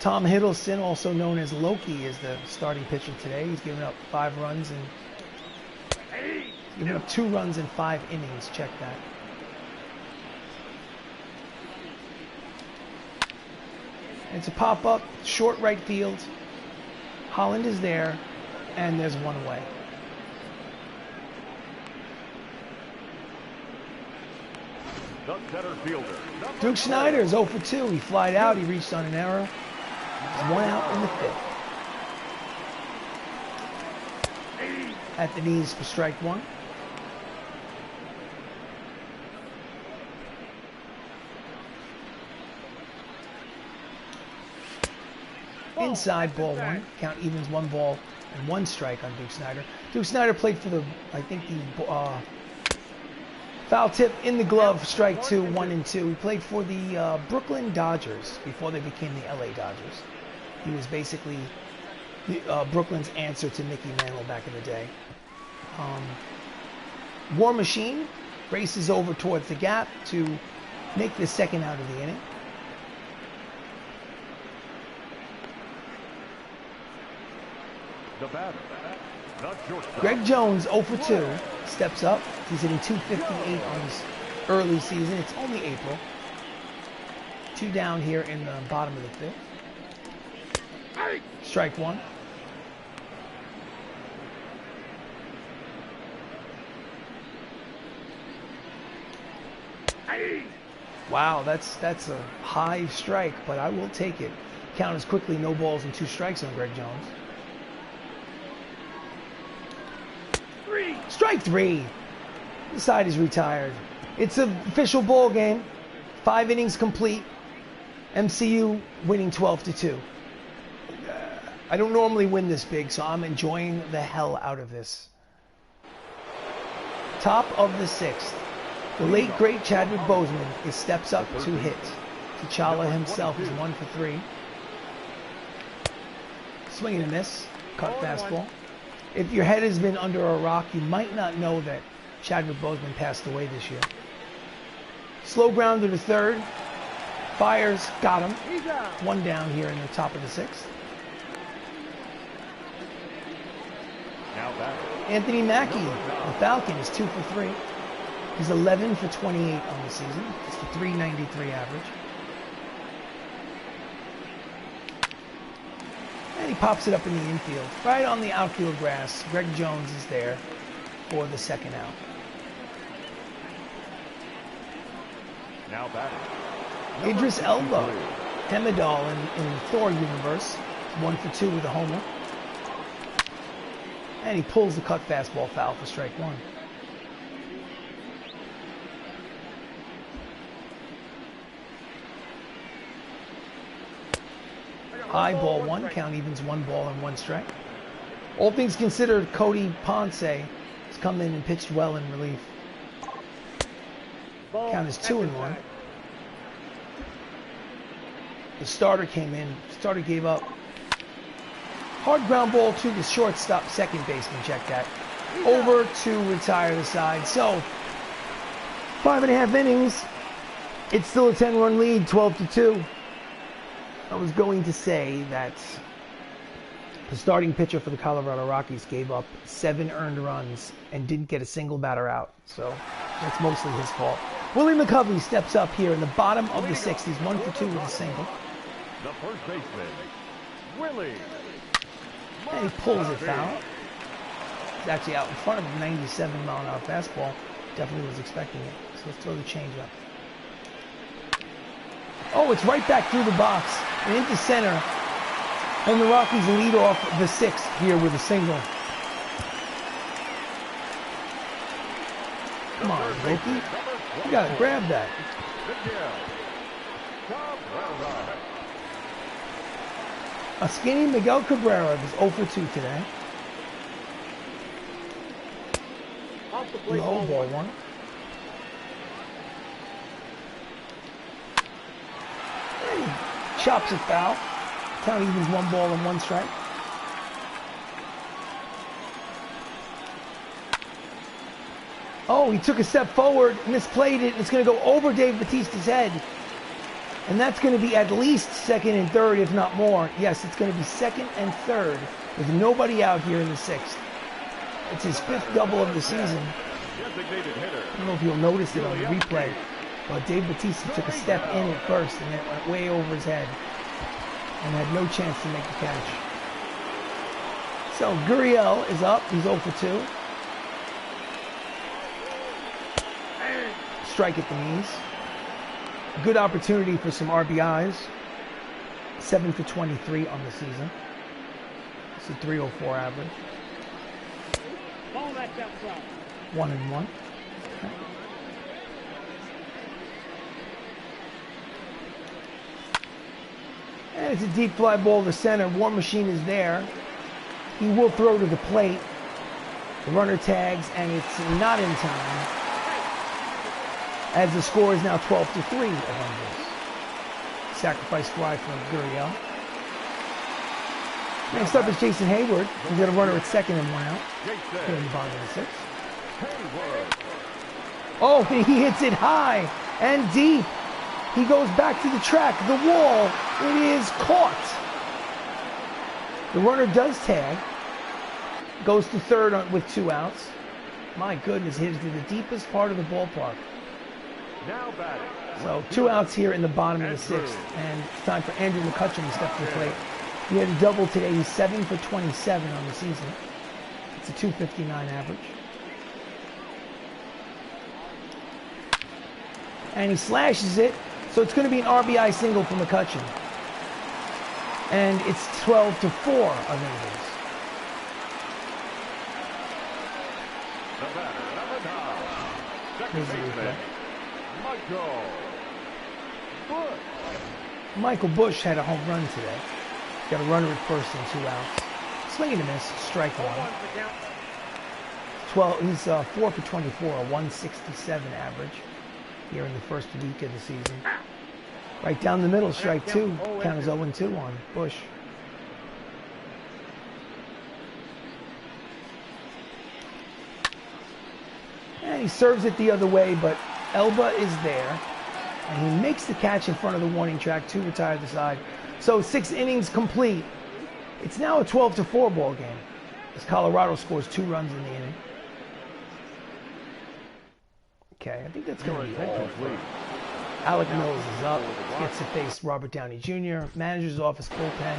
Tom Hiddleston, also known as Loki, is the starting pitcher today. He's given up 5 runs and given up 2 runs in 5 innings. Check that. It's a pop-up, short right field. Holland is there, and there's 1 away. The center fielder. Duke Snider is 0 for 2. He flied out. He reached on an error. There's 1 out in the 5th. At the knees for strike 1. Inside, ball 1. Count evens, 1 ball and 1 strike on Duke Snider. Duke Snider played for the, I think, the foul tip in the glove, strike 2, 1 and 2. He played for the Brooklyn Dodgers before they became the LA Dodgers. He was basically Brooklyn's answer to Mickey Mantle back in the day. War Machine races over towards the gap to make the 2nd out of the inning. The batter. Greg Jones, 0 for 2, steps up. He's hitting .258 on his early season. It's only April. 2 down here in the bottom of the 5th. Strike 1. Wow, that's a high strike, but I will take it. Count is quickly no balls and 2 strikes on Greg Jones. Strike 3. The side is retired. It's an official ball game. 5 innings complete. MCU winning 12-2. I don't normally win this big, so I'm enjoying the hell out of this. Top of the 6th. The late great Chadwick Boseman steps up to hit. T'Challa himself is 1 for 3. Swing and a miss. Cut fastball. If your head has been under a rock, you might not know that Chadwick Boseman passed away this year. Slow grounder to 3rd. Fires, got him. 1 down here in the top of the 6th. Anthony Mackie, the Falcon, is 2 for 3. He's 11 for 28 on the season. It's a .393 average. And he pops it up in the infield. Right on the outfield grass. Greg Jones is there for the 2nd out. Now batting. Idris Elba, Hemidall in the Thor universe. 1 for 2 with a homer. And he pulls the cut fastball foul for strike 1. High, ball 1, count evens, 1 ball and 1 strike. All things considered, Cody Ponce has come in and pitched well in relief. Count is 2 and 1. The starter came in, starter gave up. Hard ground ball to the shortstop, second baseman, check that. Over to retire the side. So, 5.5 innings. It's still a 10-run lead, 12-2. I was going to say that the starting pitcher for the Colorado Rockies gave up 7 earned runs and didn't get a single batter out. So that's mostly his fault. Willie McCovey steps up here in the bottom of the sixth. He's 1 for 2 with a single. The first baseman, Willie. And he pulls it foul. He's actually out in front of a 97-mile-an-hour fastball. Definitely was expecting it. So let's throw the changeup. Oh, it's right back through the box and into center. And the Rockies lead off the sixth here with a single. Come on, Loki. You gotta grab that. A skinny Miguel Cabrera is 0 for 2 today. Low ball one. And he chops it foul. Count evens 1 ball and 1 strike. Oh, he took a step forward, misplayed it, and it's going to go over Dave Batista's head. And that's going to be at least second and third, if not more. Yes, it's going to be second and third with nobody out here in the sixth. It's his 5th double of the season. I don't know if you'll notice it on the replay, but Dave Batista took a step in at first and it went way over his head and had no chance to make the catch. So Gurriel is up. He's 0 for 2. Strike at the knees. Good opportunity for some RBIs. 7 for 23 on the season. It's a 304 average. 1 and 1. And it's a deep fly ball to center. War Machine is there. He will throw to the plate. The runner tags, and it's not in time. As the score is now 12 to 3 Avengers. Sacrifice fly from Gurriel. Next up is Jason Hayward. He's got a runner at second and 1 out. Here in the bottom of the sixth. Oh, he hits it high and deep. He goes back to the track, the wall. It is caught. The runner does tag. Goes to third with 2 outs. My goodness, hit it to the deepest part of the ballpark. Now batting. So 2 outs here in the bottom of the sixth. And it's time for Andrew McCutcheon to step to the plate. He had a double today. He's 7 for 27 on the season. It's a 259 average. And he slashes it. So it's going to be an RBI single for McCutcheon. And it's 12 to 4 Avengers. Here's the replay. Michael Bush had a home run today. Got a runner at first and 2 outs. Swing and a miss, strike one. 12. He's 4 for 24, a 167 average here in the first week of the season. Right down the middle, strike 2. Count is 0-2 on Bush. And he serves it the other way, but Elba is there. And he makes the catch in front of the warning track. 2 retire to the side. So 6 innings complete. It's now a 12 to 4 ball game as Colorado scores 2 runs in the inning. Okay, I think that's going to be all. Alec Mills is up. Gets to face Robert Downey Jr. Manager's office bullpen.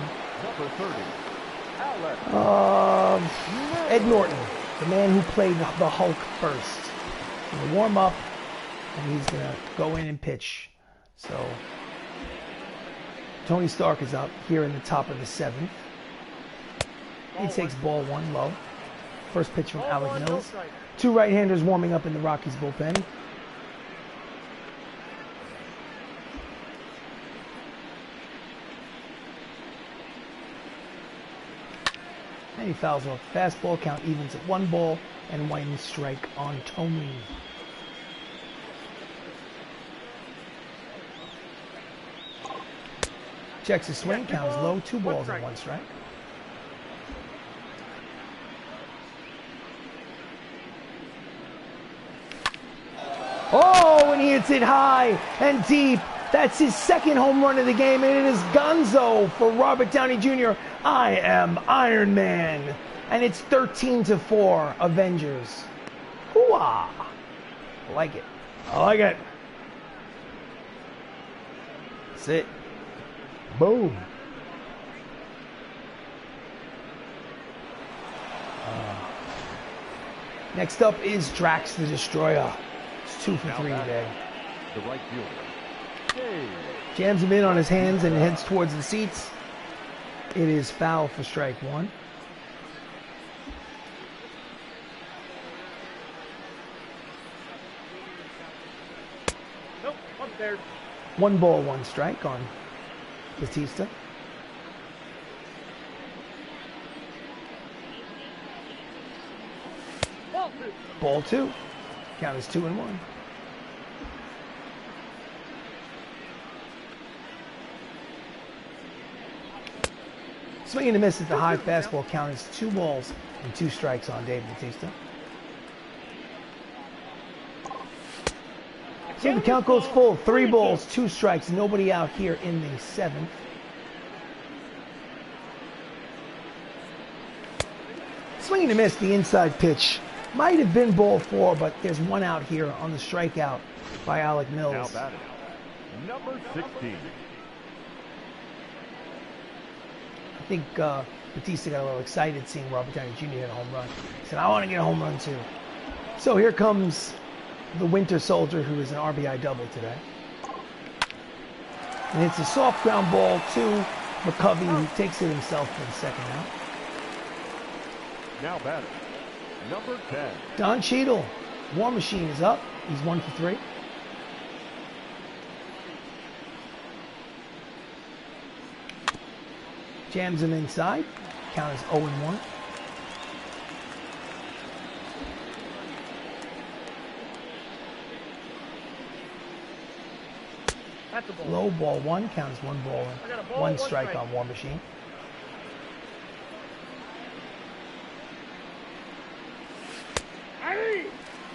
Ed Norton, the man who played the Hulk first. He's going to warm up, and he's going to go in and pitch. So Tony Stark is up here in the top of the 7th. He takes ball 1 low. First pitch from Alec Mills. 2 right-handers warming up in the Rockies bullpen. And he fouls off the fastball. Count evens at 1 ball and 1 strike on Tony. Checks his swing. Count is low. 2 balls and 1 strike. Oh, and he hits it high and deep. That's his 2nd home run of the game, and it is gonzo for Robert Downey Jr. I am Iron Man. And it's 13 to 4 Avengers. Hooah! I like it. I like it. That's it. Boom. Next up is Drax the Destroyer. It's 2 for 3 today. The right fielder. Hey. Jams him in on his hands and heads towards the seats. It is foul for strike 1. Nope, up there. 1 ball, 1 strike on Batista. Ball 2. Count is 2-1. Swing and a miss at the high fastball. Count is 2 balls and 2 strikes on Dave Batista. So the count goes full. 3 balls, 2 strikes. Nobody out here in the 7th. Swing and a miss, the inside pitch. Might have been ball 4, but there's 1 out here on the strikeout by Alec Mills. Now batting, number 16. I think Batista got a little excited seeing Robert Downey Jr. hit a home run. He said, I want to get a home run too. So here comes the Winter Soldier, who is an RBI double today. And it's a soft ground ball to McCovey, who takes it himself for the second out. Now batting, number 10. Don Cheadle, War Machine is up. He's 1 for 3. Jams him inside. Count is 0-1. That's a ball. Low ball 1. Count is 1 ball and 1 strike on War Machine.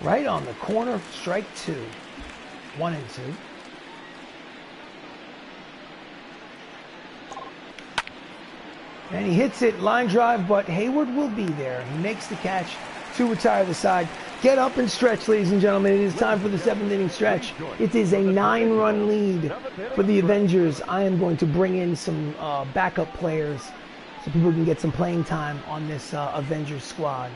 Right on the corner, strike 2. 1 and 2. And he hits it, line drive, but Hayward will be there. He makes the catch to retire the side. Get up and stretch, ladies and gentlemen. It is time for the 7th inning stretch. It is a 9-run lead for the Avengers. I am going to bring in some backup players so people can get some playing time on this Avengers squad.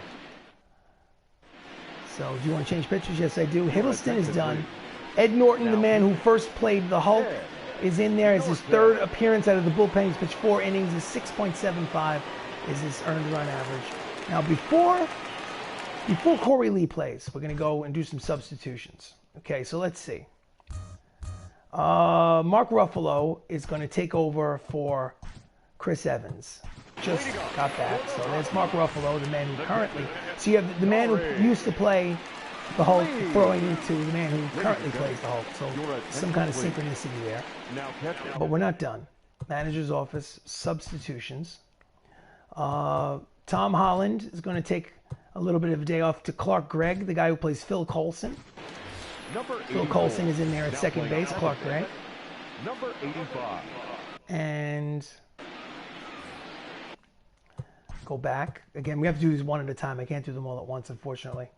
So, do you want to change pitchers? Yes, I do. Hiddleston is done. Ed Norton, the man who first played the Hulk, is in there. It's his 3rd appearance out of the bullpen. He's pitched 4 innings. His 6.75 is his earned run average. Now, before Corey Lee plays, we're going to go and do some substitutions. Okay, so let's see. Mark Ruffalo is going to take over for Chris Evans. Just got that. So there's Mark Ruffalo, the man who currently... So you have the man who used to play the Hulk throwing into the man who currently plays the Hulk. So some kind of synchronicity there. But we're not done. Manager's office, substitutions. Tom Holland is going to take a little bit of a day off to Clark Gregg, the guy who plays Phil Coulson. Phil Coulson is in there at second base, Clark Gregg. Number 85. And go back. Again, we have to do these one at a time. I can't do them all at once, unfortunately.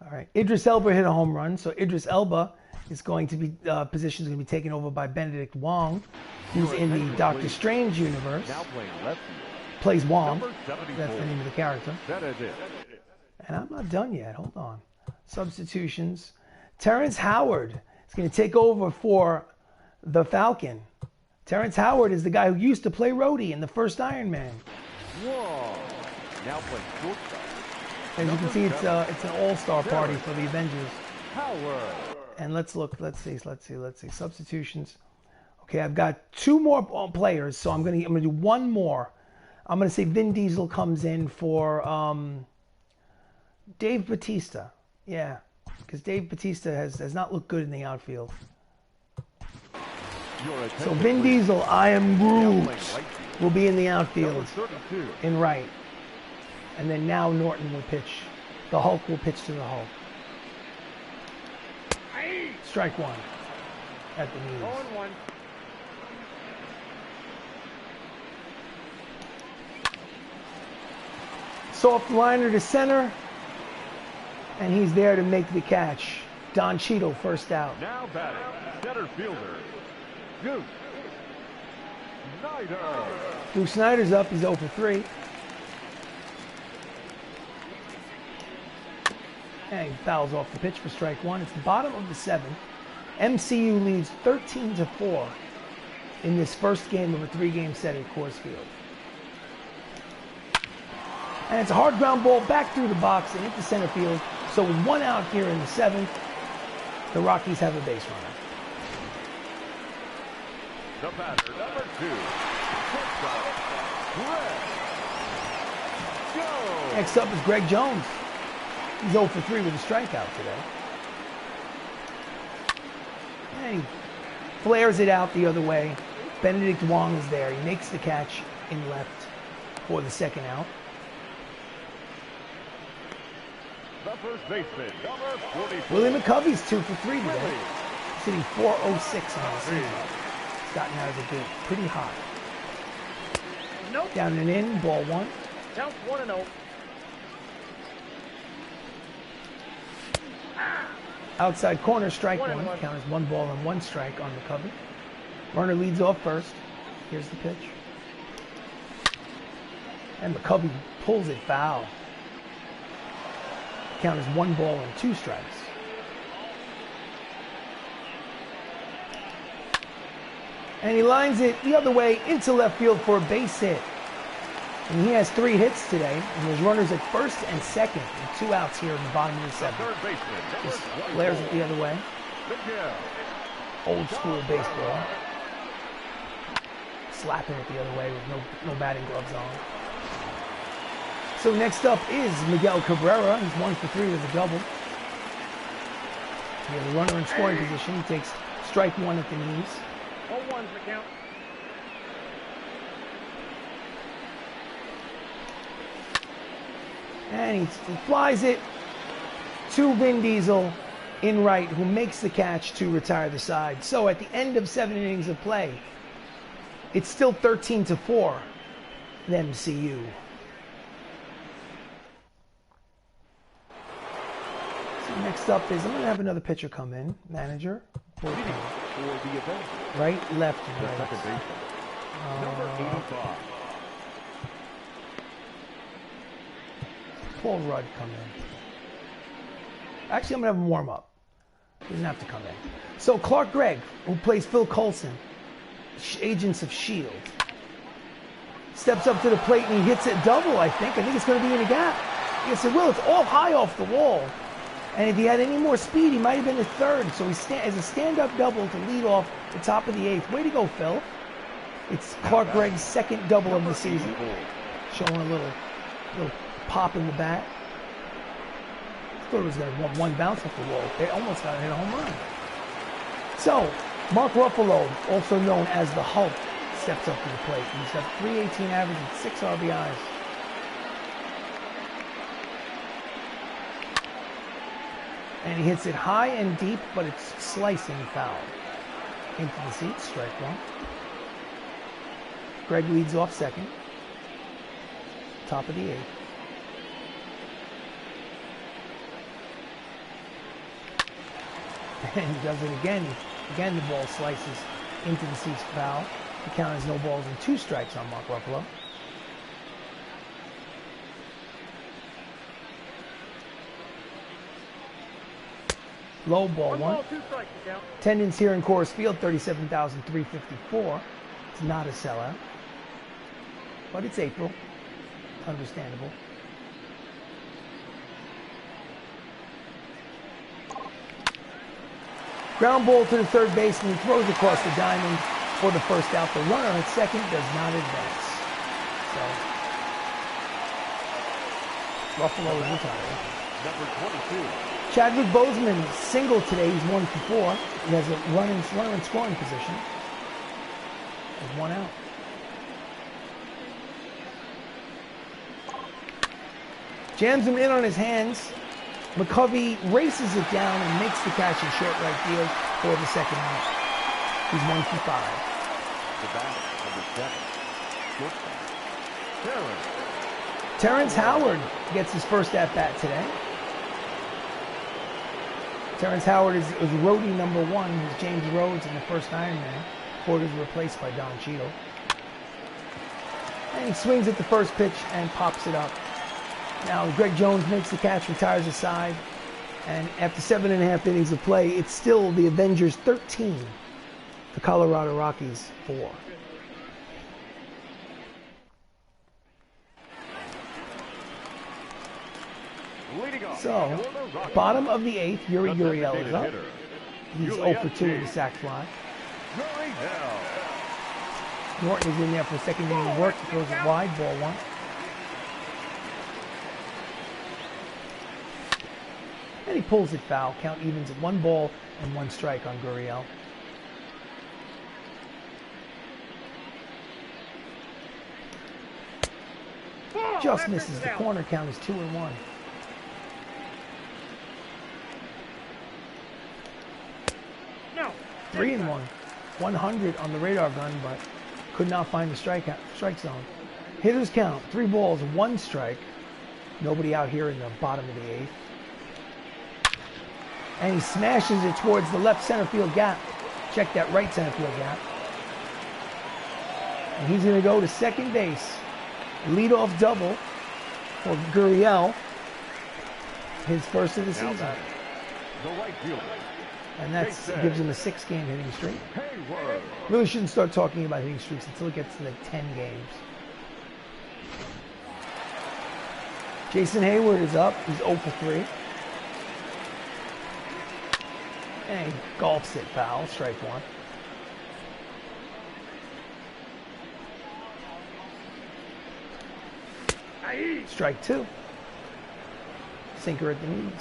All right. Idris Elba hit a home run. So Idris Elba is going to be, position is going to be taken over by Benedict Wong, who's in the Doctor Strange universe. Now playing left field. Plays Wong. Number 74. That's the name of the character. That is it. And I'm not done yet. Hold on. Substitutions. Terrence Howard is going to take over for the Falcon. Terrence Howard is the guy who used to play Rhodey in the first Iron Man. Whoa. Now playing shortstop. As you can see, it's an all-star party for the Avengers. Howard. And let's look. Let's see. Substitutions. Okay, I've got 2 more players, so I'm gonna do 1 more. I'm gonna say Vin Diesel comes in for Dave Batista. Yeah, because Dave Batista has not looked good in the outfield. So Vin Diesel, I am Groot, will be in the outfield in right. And then now Norton will pitch. The Hulk will pitch to the Hulk. Strike 1 at the knees. 0-1. Soft liner to center. And he's there to make the catch. Don Cheadle, first out. Now batting, center fielder, Duke Snyder. Duke Snyder's up. He's 0 for 3. And he fouls off the pitch for strike one. It's the bottom of the 7th. MCU leads 13-4 in this first game of a 3-game set at Coors Field. And it's a hard ground ball back through the box and into center field. So with 1 out here in the 7th, the Rockies have a base runner. The batter, number 2. Greg Jones. Next up is Greg Jones. He's 0 for 3 with a strikeout today. And he flares it out the other way. Benedict Wong is there. He makes the catch in left for the 2nd out. The first baseman, number 44. Willie McCovey's 2 for 3 today. He's hitting .406 on the season. He's gotten out of the gate pretty hot. Nope. Down and in, ball 1. Count 1-0. Outside corner, strike 1. 1-1. Count as 1 ball and 1 strike on McCovey. Runner leads off first. Here's the pitch. And McCovey pulls it foul. Count as 1 ball and 2 strikes. And he lines it the other way into left field for a base hit. And he has 3 hits today. And there's runners at first and second. And 2 outs here in the bottom of the 7th. Third baseman, Just number flares it the other way. 24. Old school baseball. Slapping it the other way with no batting gloves on. So next up is Miguel Cabrera. He's 1 for 3 with a double. He has a runner in scoring position. He takes strike 1 at the knees. 0-1's the count. And he flies it to Vin Diesel in right, who makes the catch to retire the side. So at the end of 7 innings of play, it's still 13-4, the MCU. So next up is, I'm going to have another pitcher come in. Manager. For the Avengers. Right, left, and The right. second baseman, number 85. Paul Rudd come in. Actually, I'm going to have him warm up. He doesn't have to come in. So Clark Gregg, who plays Phil Coulson, Agents of S.H.I.E.L.D., steps up to the plate and he hits it double, I think. I think it's going to be in a gap. Yes, it will. It's all high off the wall. And if he had any more speed, he might have been the 3rd. So he as a stand-up double to lead off the top of the 8th. Way to go, Phil. It's Clark Gregg's 2nd double of the season. Showing a little pop in the bat. I thought it was going to one bounce off the wall. They almost got to hit a home run. So, Mark Ruffalo, also known as the Hulk, steps up to the plate. He's got .318 average and 6 RBIs. And he hits it high and deep, but it's slicing foul. Into the seats, strike 1. Greg leads off 2nd. Top of the 8th. And he does it again. Again, the ball slices into the seats, foul. The count is no balls and 2 strikes on Mark Ruffalo. Low ball 1. 2 strikes the count. Attendance here in Coors Field, 37,354. It's not a sellout. But it's April. Understandable. Ground ball to the 3rd baseman. He throws across the diamond for the 1st out. The runner at 2nd does not advance. So, Ruffalo is retired. Number 22. Chadwick Boseman single today. He's 1 for 4. He has a runner in scoring position. There's 1 out. Jams him in on his hands. McCovey races it down and makes the catch in short right field for the 2nd out. He's 1 for 5. The batter, number 7. Shortstop. Terrence Howard gets his first at-bat today. Terrence Howard is roadie number 1. He's James Rhodes in the first Iron Man. Porter's replaced by Don Cheadle. And he swings at the first pitch and pops it up. Now Greg Jones makes the catch, retires aside. And after 7.5 innings of play, it's still the Avengers 13, the Colorado Rockies 4. So, bottom of the 8th, Uriel is up. He's 0 for 2 with the sac fly. Norton is in there for second inning of work. He throws it wide, ball 1. And he pulls it foul. Count evens at 1 ball and 1 strike on Gurriel. Just misses the corner. Count is 2-1. No. 3-1. 100 on the radar gun, but could not find the strike zone. Hitters count 3 balls, 1 strike. Nobody out here in the bottom of the 8th. And he smashes it towards the left center field gap. Check that right center field gap. And he's going to go to second base. Leadoff double for Gurriel. His first of the season. The right fielder. And that gives him a 6-game hitting streak. Really shouldn't start talking about hitting streaks until it gets to the 10 games. Jason Hayward is up. He's 0 for 3. And he golfs it foul. Strike 1. Strike 2. Sinker at the knees.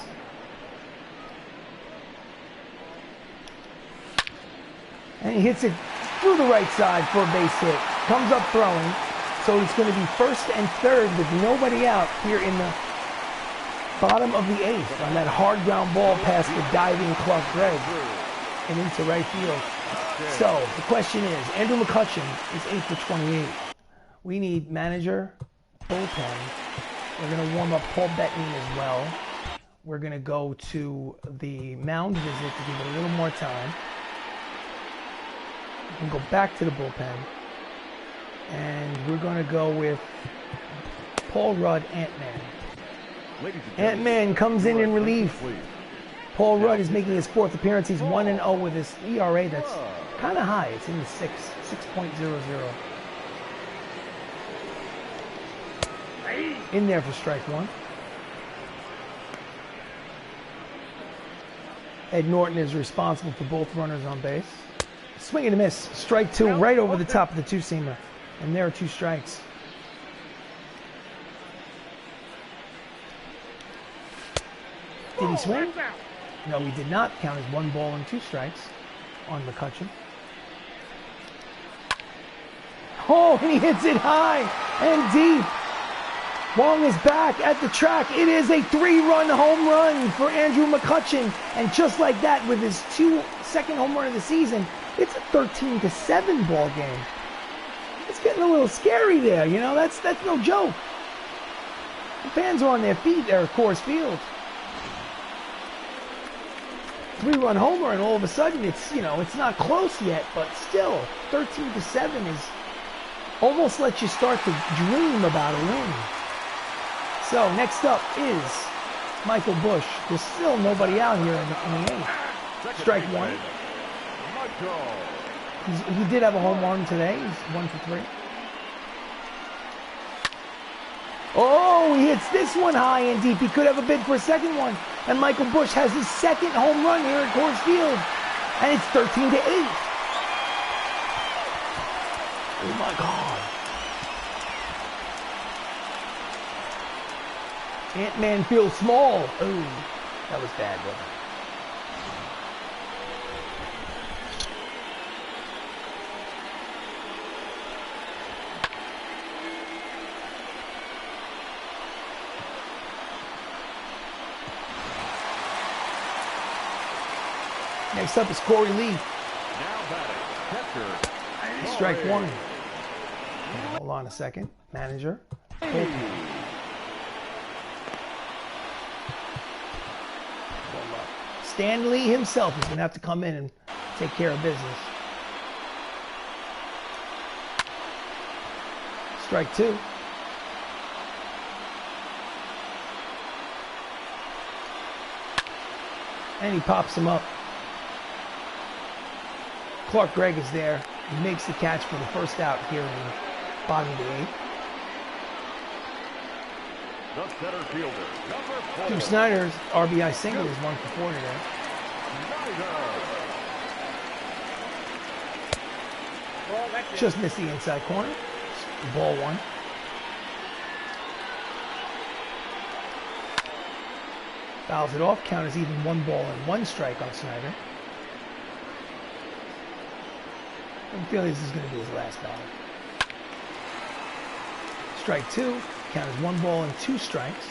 And he hits it through the right side for a base hit. Comes up throwing. So it's going to be first and third with nobody out here in the bottom of the 8th on that hard ground ball past the diving Clark Gregg and into right field. So the question is, Andrew McCutchen is 8 for 28. We need manager, bullpen. We're going to warm up Paul Bettany as well. We're going to go to the mound visit to give it a little more time. We can go back to the bullpen. And we're going to go with Paul Rudd, Ant-Man. Ant-Man comes in relief. Paul Rudd is making his 4th appearance. He's 1-0 with his ERA that's kind of high. It's in the 6.00. In there for strike 1. Ed Norton is responsible for both runners on base. Swing and a miss. Strike 2 right over the top of the 2-seamer. And there are 2 strikes. Did he swing? No, he did not. Count as 1 ball and 2 strikes on McCutchen. Oh, and he hits it high and deep. Wong is back at the track. It is a 3-run home run for Andrew McCutchen. And just like that, with his 2nd home run of the season, it's a 13-7 ball game. It's getting a little scary there, you know. That's no joke. The fans are on their feet there at Coors Field. 3-run homer, and all of a sudden it's, you know, it's not close yet, but still 13-7 is almost lets you start to dream about a win. So next up is Michael Bush. There's still nobody out here in the 8th. Strike 1. He did have a home run today. He's 1 for 3. Oh, he hits this one high and deep. He could have a bid for a second one. And Michael Bush has his 2nd home run here at Coors Field. And it's 13-8. Oh my God. Ant-Man feels small. Oh, that was bad, wasn't it? Next up is Corey Lee. Strike 1. Hold on a second. Manager. Stan Lee himself is going to have to come in and take care of business. Strike two. And he pops him up. Clark Gregg is there. He makes the catch for the first out here in the bottom of the eighth. The center fielder, number 4. Drew Snyder's RBI single is 1 for 4 today. Well, that's it. Just missed the inside corner. Ball one. Fouls it off. Count is even 1 ball and 1 strike on Snyder. I'm feeling this is going to be his last batter. Strike two. Count is 1 ball and 2 strikes.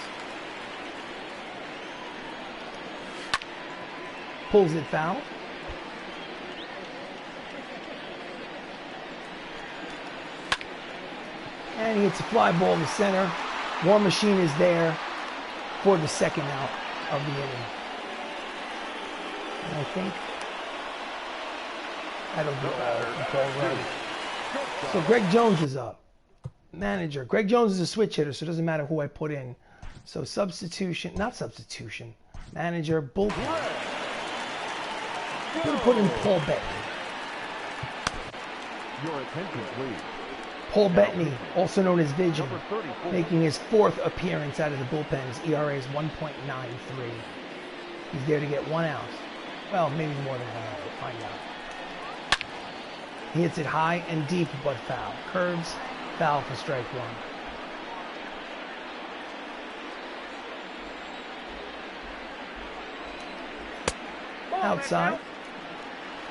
Pulls it foul. And he hits a fly ball in the center. War Machine is there for the second out of the inning. And I think that'll be right. So Greg Jones is up. Manager. Greg Jones is a switch hitter, so it doesn't matter who I put in. So substitution, not substitution. Manager, bullpen. I'm going to put in Paul Bettany. Your attention, please. Paul Bettany, also known as Vision, making his 4th appearance out of the bullpen. His ERA is 1.93. He's there to get 1 out. Well, maybe more than 1 out. We'll find out. He hits it high and deep, but foul. Curves, foul for strike 1. Outside.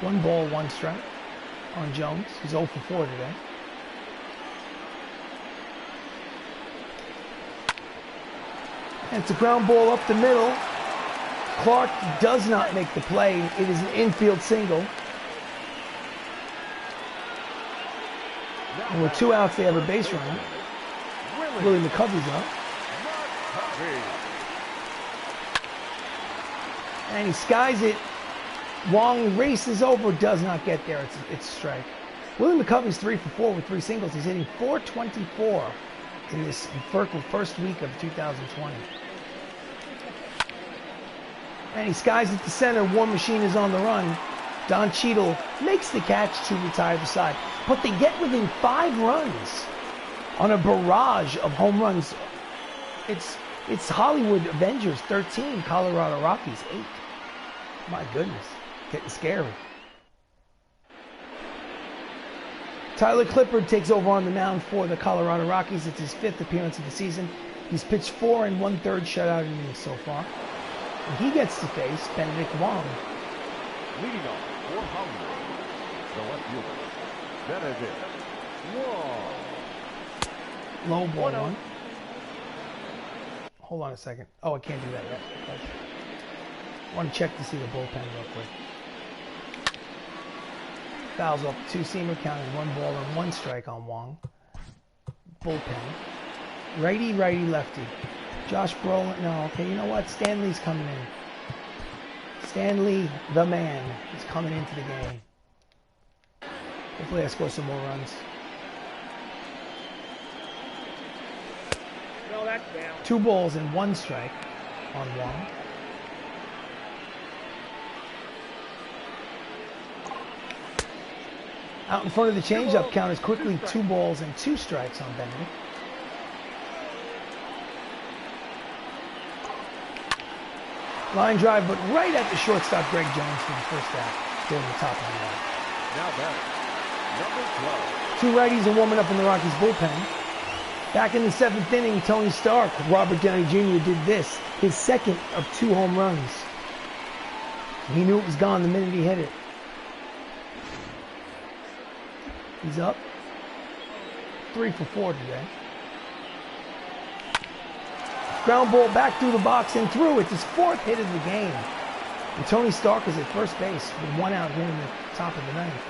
1 ball, 1 strike on Jones. He's 0 for 4 today. And it's a ground ball up the middle. Clark does not make the play. It is an infield single. And with 2 outs, they have a base runner. Willie McCovey's up. And he skies it. Wong races over, does not get there. It's a strike. Willie McCovey's 3 for 4 with 3 singles. He's hitting .424 in this first week of 2020. And he skies at the center. War Machine is on the run. Don Cheadle makes the catch to retire the side. But they get within 5 runs on a barrage of home runs. It's Hollywood Avengers 13, Colorado Rockies 8. My goodness, getting scary. Tyler Clippard takes over on the mound for the Colorado Rockies. It's his 5th appearance of the season. He's pitched 4 1/3 shutout innings so far. And he gets to face Benedict Wong. Leading off for Holland, the left fielder, Benedict Wong. Low ball 1. Hold on a second. Oh, I can't do that yet. I want to check to see the bullpen real quick. Fouls off the 2-seamer, counting 1 ball and 1 strike on Wong. Bullpen. Righty, righty, lefty. Josh Brolin. No, okay, you know what? Stanley's coming in. Stanley, the man, is coming into the game. Hopefully I score some more runs. No, that's down. 2 balls and 1 strike on Wong. Out in front of the changeup count is quickly 2 balls and 2 strikes on Benedict. Line drive, but right at the shortstop, Greg Jones for the first out. There in the top of the line. Now batting, number 12. 2 righties are warming up in the Rockies bullpen. Back in the 7th inning, Tony Stark, Robert Downey Jr. did this, his 2nd of 2 home runs. He knew it was gone the minute he hit it. He's up. 3 for 4 today. Ground ball back through the box and through. It's his 4th hit of the game. And Tony Stark is at first base with 1 out here in the top of the 9th.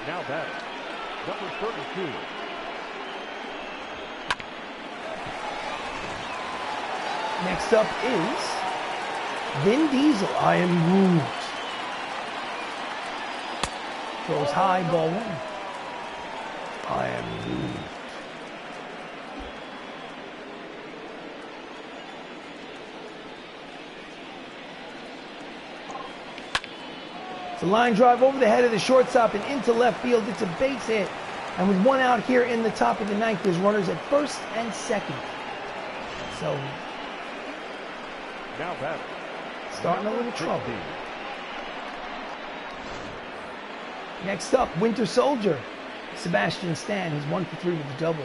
Now batting, number 32. Next up is Vin Diesel. I am Groot. Throws high, ball 1. I am Groot. It's a line drive over the head of the shortstop and into left field. It's a base hit. And with one out here in the top of the ninth, there's runners at first and second. So, Now batter. starting a little trouble. Next up, Winter Soldier. Sebastian Stan, he's 1 for 3 with a double.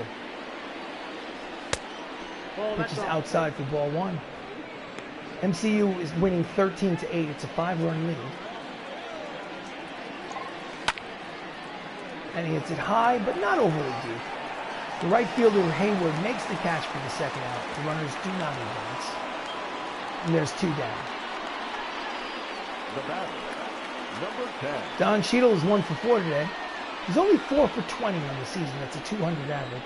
Pitch is outside for ball 1. MCU is winning 13-8. It's a 5-run lead. And he hits it high, but not overly deep. The right fielder, Hayward, makes the catch for the second out. The runners do not advance. And there's 2 down. The batter, number 10. Don Cheadle is 1 for 4 today. He's only 4 for 20 on the season. That's a 200 average.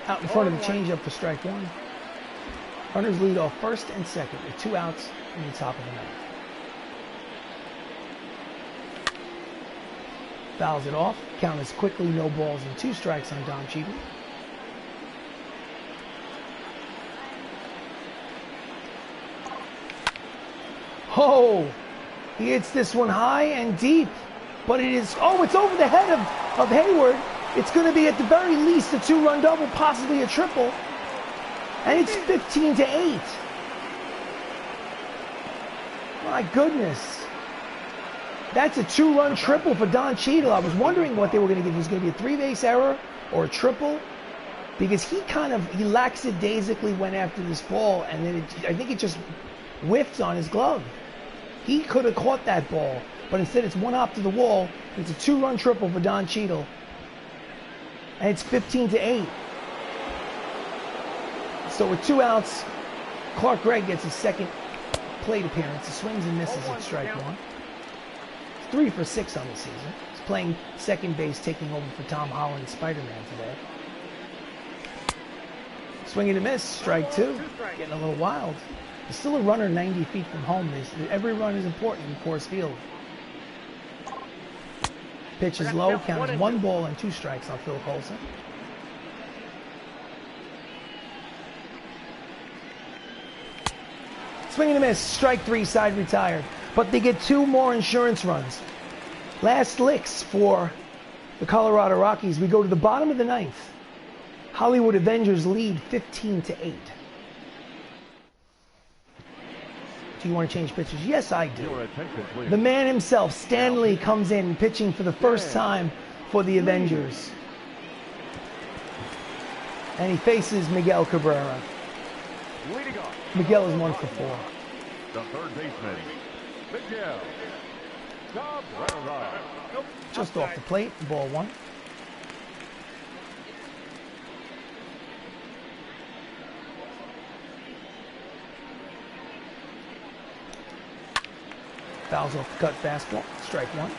Out in front of the changeup for strike 1. Runners lead off first and second with 2 outs in the top of the ninth. Fouls it off. Count is quickly no balls and 2 strikes on Don Cheadle. Oh! He hits this one high and deep. But it is... Oh, it's over the head of Hayward. It's going to be at the very least a 2-run double, possibly a triple. And it's 15-8. My goodness. That's a 2-run triple for Don Cheadle. I was wondering what they were going to give. Was going to be a 3-base error or a triple? Because he lackadaisically went after this ball, and then I think it just whiffed on his glove. He could have caught that ball, but instead it's one hop to the wall. It's a 2-run triple for Don Cheadle. And it's 15-8. So with 2 outs, Clark Gregg gets his second plate appearance. He swings and misses at strike 1. 3 for 6 on the season. He's playing second base, taking over for Tom Holland, Spider-Man today. Swing and a miss, strike 2. Getting a little wild. There's still a runner 90 feet from home. Every run is important in Coors Field. Pitch is low, counts 1 ball and 2 strikes on Phil Coulson. Swing and a miss, strike 3, side retired. But they get 2 more insurance runs. Last licks for the Colorado Rockies. We go to the bottom of the ninth. Hollywood Avengers lead 15-8. Do you want to change pitches? Yes, I do. The man himself, Stanley, comes in pitching for the first time for the Avengers. And he faces Miguel Cabrera. Miguel is 1 for 4. The third baseman, Miguel Cabrera. Just off the plate, ball 1. Fouls off the cut fastball, strike 1.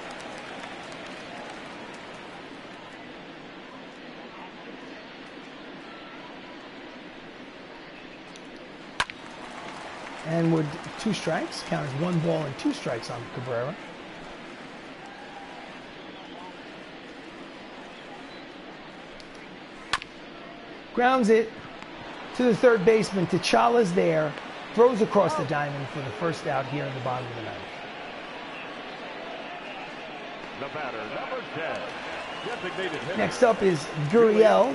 And with 2 strikes, count as 1 ball and 2 strikes on Cabrera. Grounds it to the third baseman. T'Challa's there. Throws across the diamond for the first out here in the bottom of the ninth. The batter, number 10. Designated hitter. Next up is Gurriel.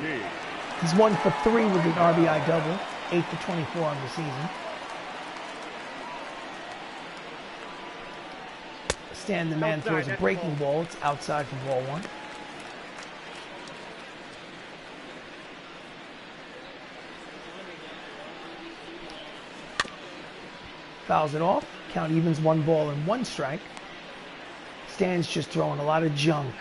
He's 1 for 3 with an RBI double. 8 for 24 on the season. Stan the man throws a breaking ball. It's outside for ball 1. Fouls it off. Count evens 1 ball and 1 strike. Stan's just throwing a lot of junk.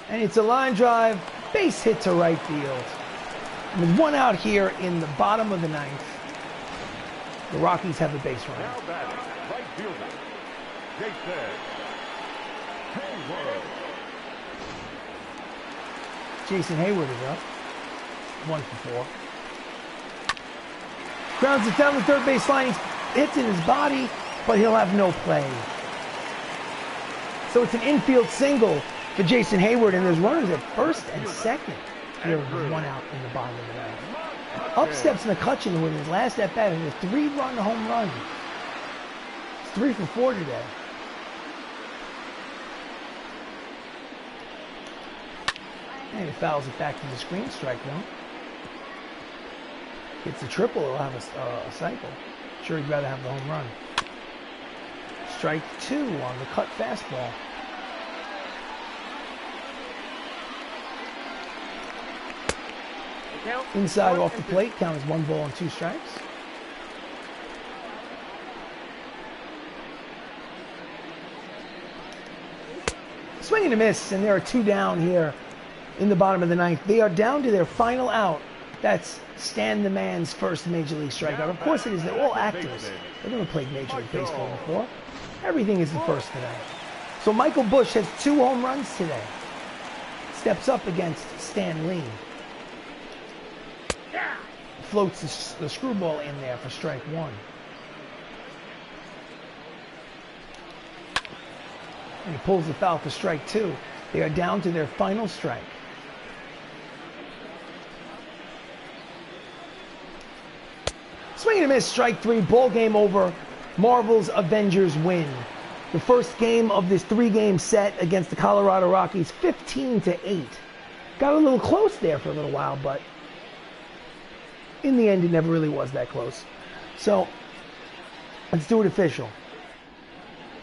And it's a line drive, base hit to right field. And with 1 out here in the bottom of the ninth, the Rockies have a base runner. Now batting, right fielder, Jason Hayward. Jason Hayward is up. 1 for 4. Grounds it down the third base line. He's hits in his body, but he'll have no play. So it's an infield single for Jason Hayward, and there's runners at first and second. here with 1 out in the bottom of the ninth. Up steps McCutcheon with his last at bat and a 3-run home run. It's 3 for 4 today. And he fouls it back to the screen, strike 1. Gets a triple, he'll have a cycle. Sure, he'd rather have the home run. Strike 2 on the cut fastball. Inside off the plate, count is 1 ball and 2 strikes. Swing and a miss, and there are 2 down here in the bottom of the ninth. They are down to their final out. That's Stan the Man's first Major League strikeout. Of course it is. They're all actors. They've never played Major League Baseball before. Everything is the first today. So Michael Busch has 2 home runs today. Steps up against Stan Lee. Floats the screwball in there for strike 1. And he pulls the foul for strike 2. They are down to their final strike. Swing and a miss, strike 3, ball game over. Marvel's Avengers win. The first game of this 3-game set against the Colorado Rockies, 15-8. Got a little close there for a little while, but in the end, it never really was that close. So, let's do it official.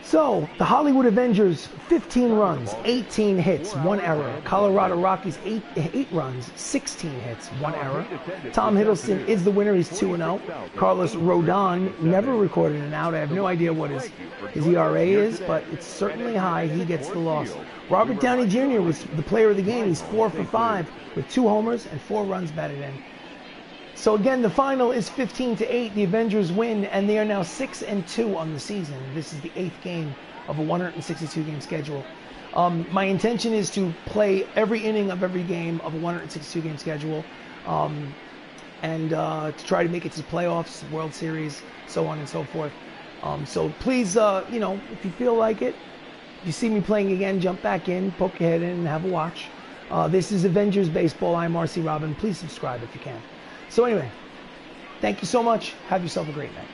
So, the Hollywood Avengers, 15 runs, 18 hits, 1 error. Colorado Rockies, 8 runs, 16 hits, 1 error. Tom Hiddleston is the winner. He's 2-0. Carlos Rodon never recorded an out. I have no idea what his ERA is, but it's certainly high. He gets the loss. Robert Downey Jr. was the player of the game. He's 4 for 5 with 2 homers and 4 runs batted in. So again, the final is 15-8. The Avengers win, and they are now 6-2 on the season. This is the 8th game of a 162-game schedule. My intention is to play every inning of every game of a 162-game schedule, and to try to make it to the playoffs, World Series, so on and so forth. So please, if you feel like it, if you see me playing again, jump back in, poke your head in, and have a watch. This is Avengers Baseball. I'm RC Robbin. Please subscribe if you can. So anyway, thank you so much. Have yourself a great night.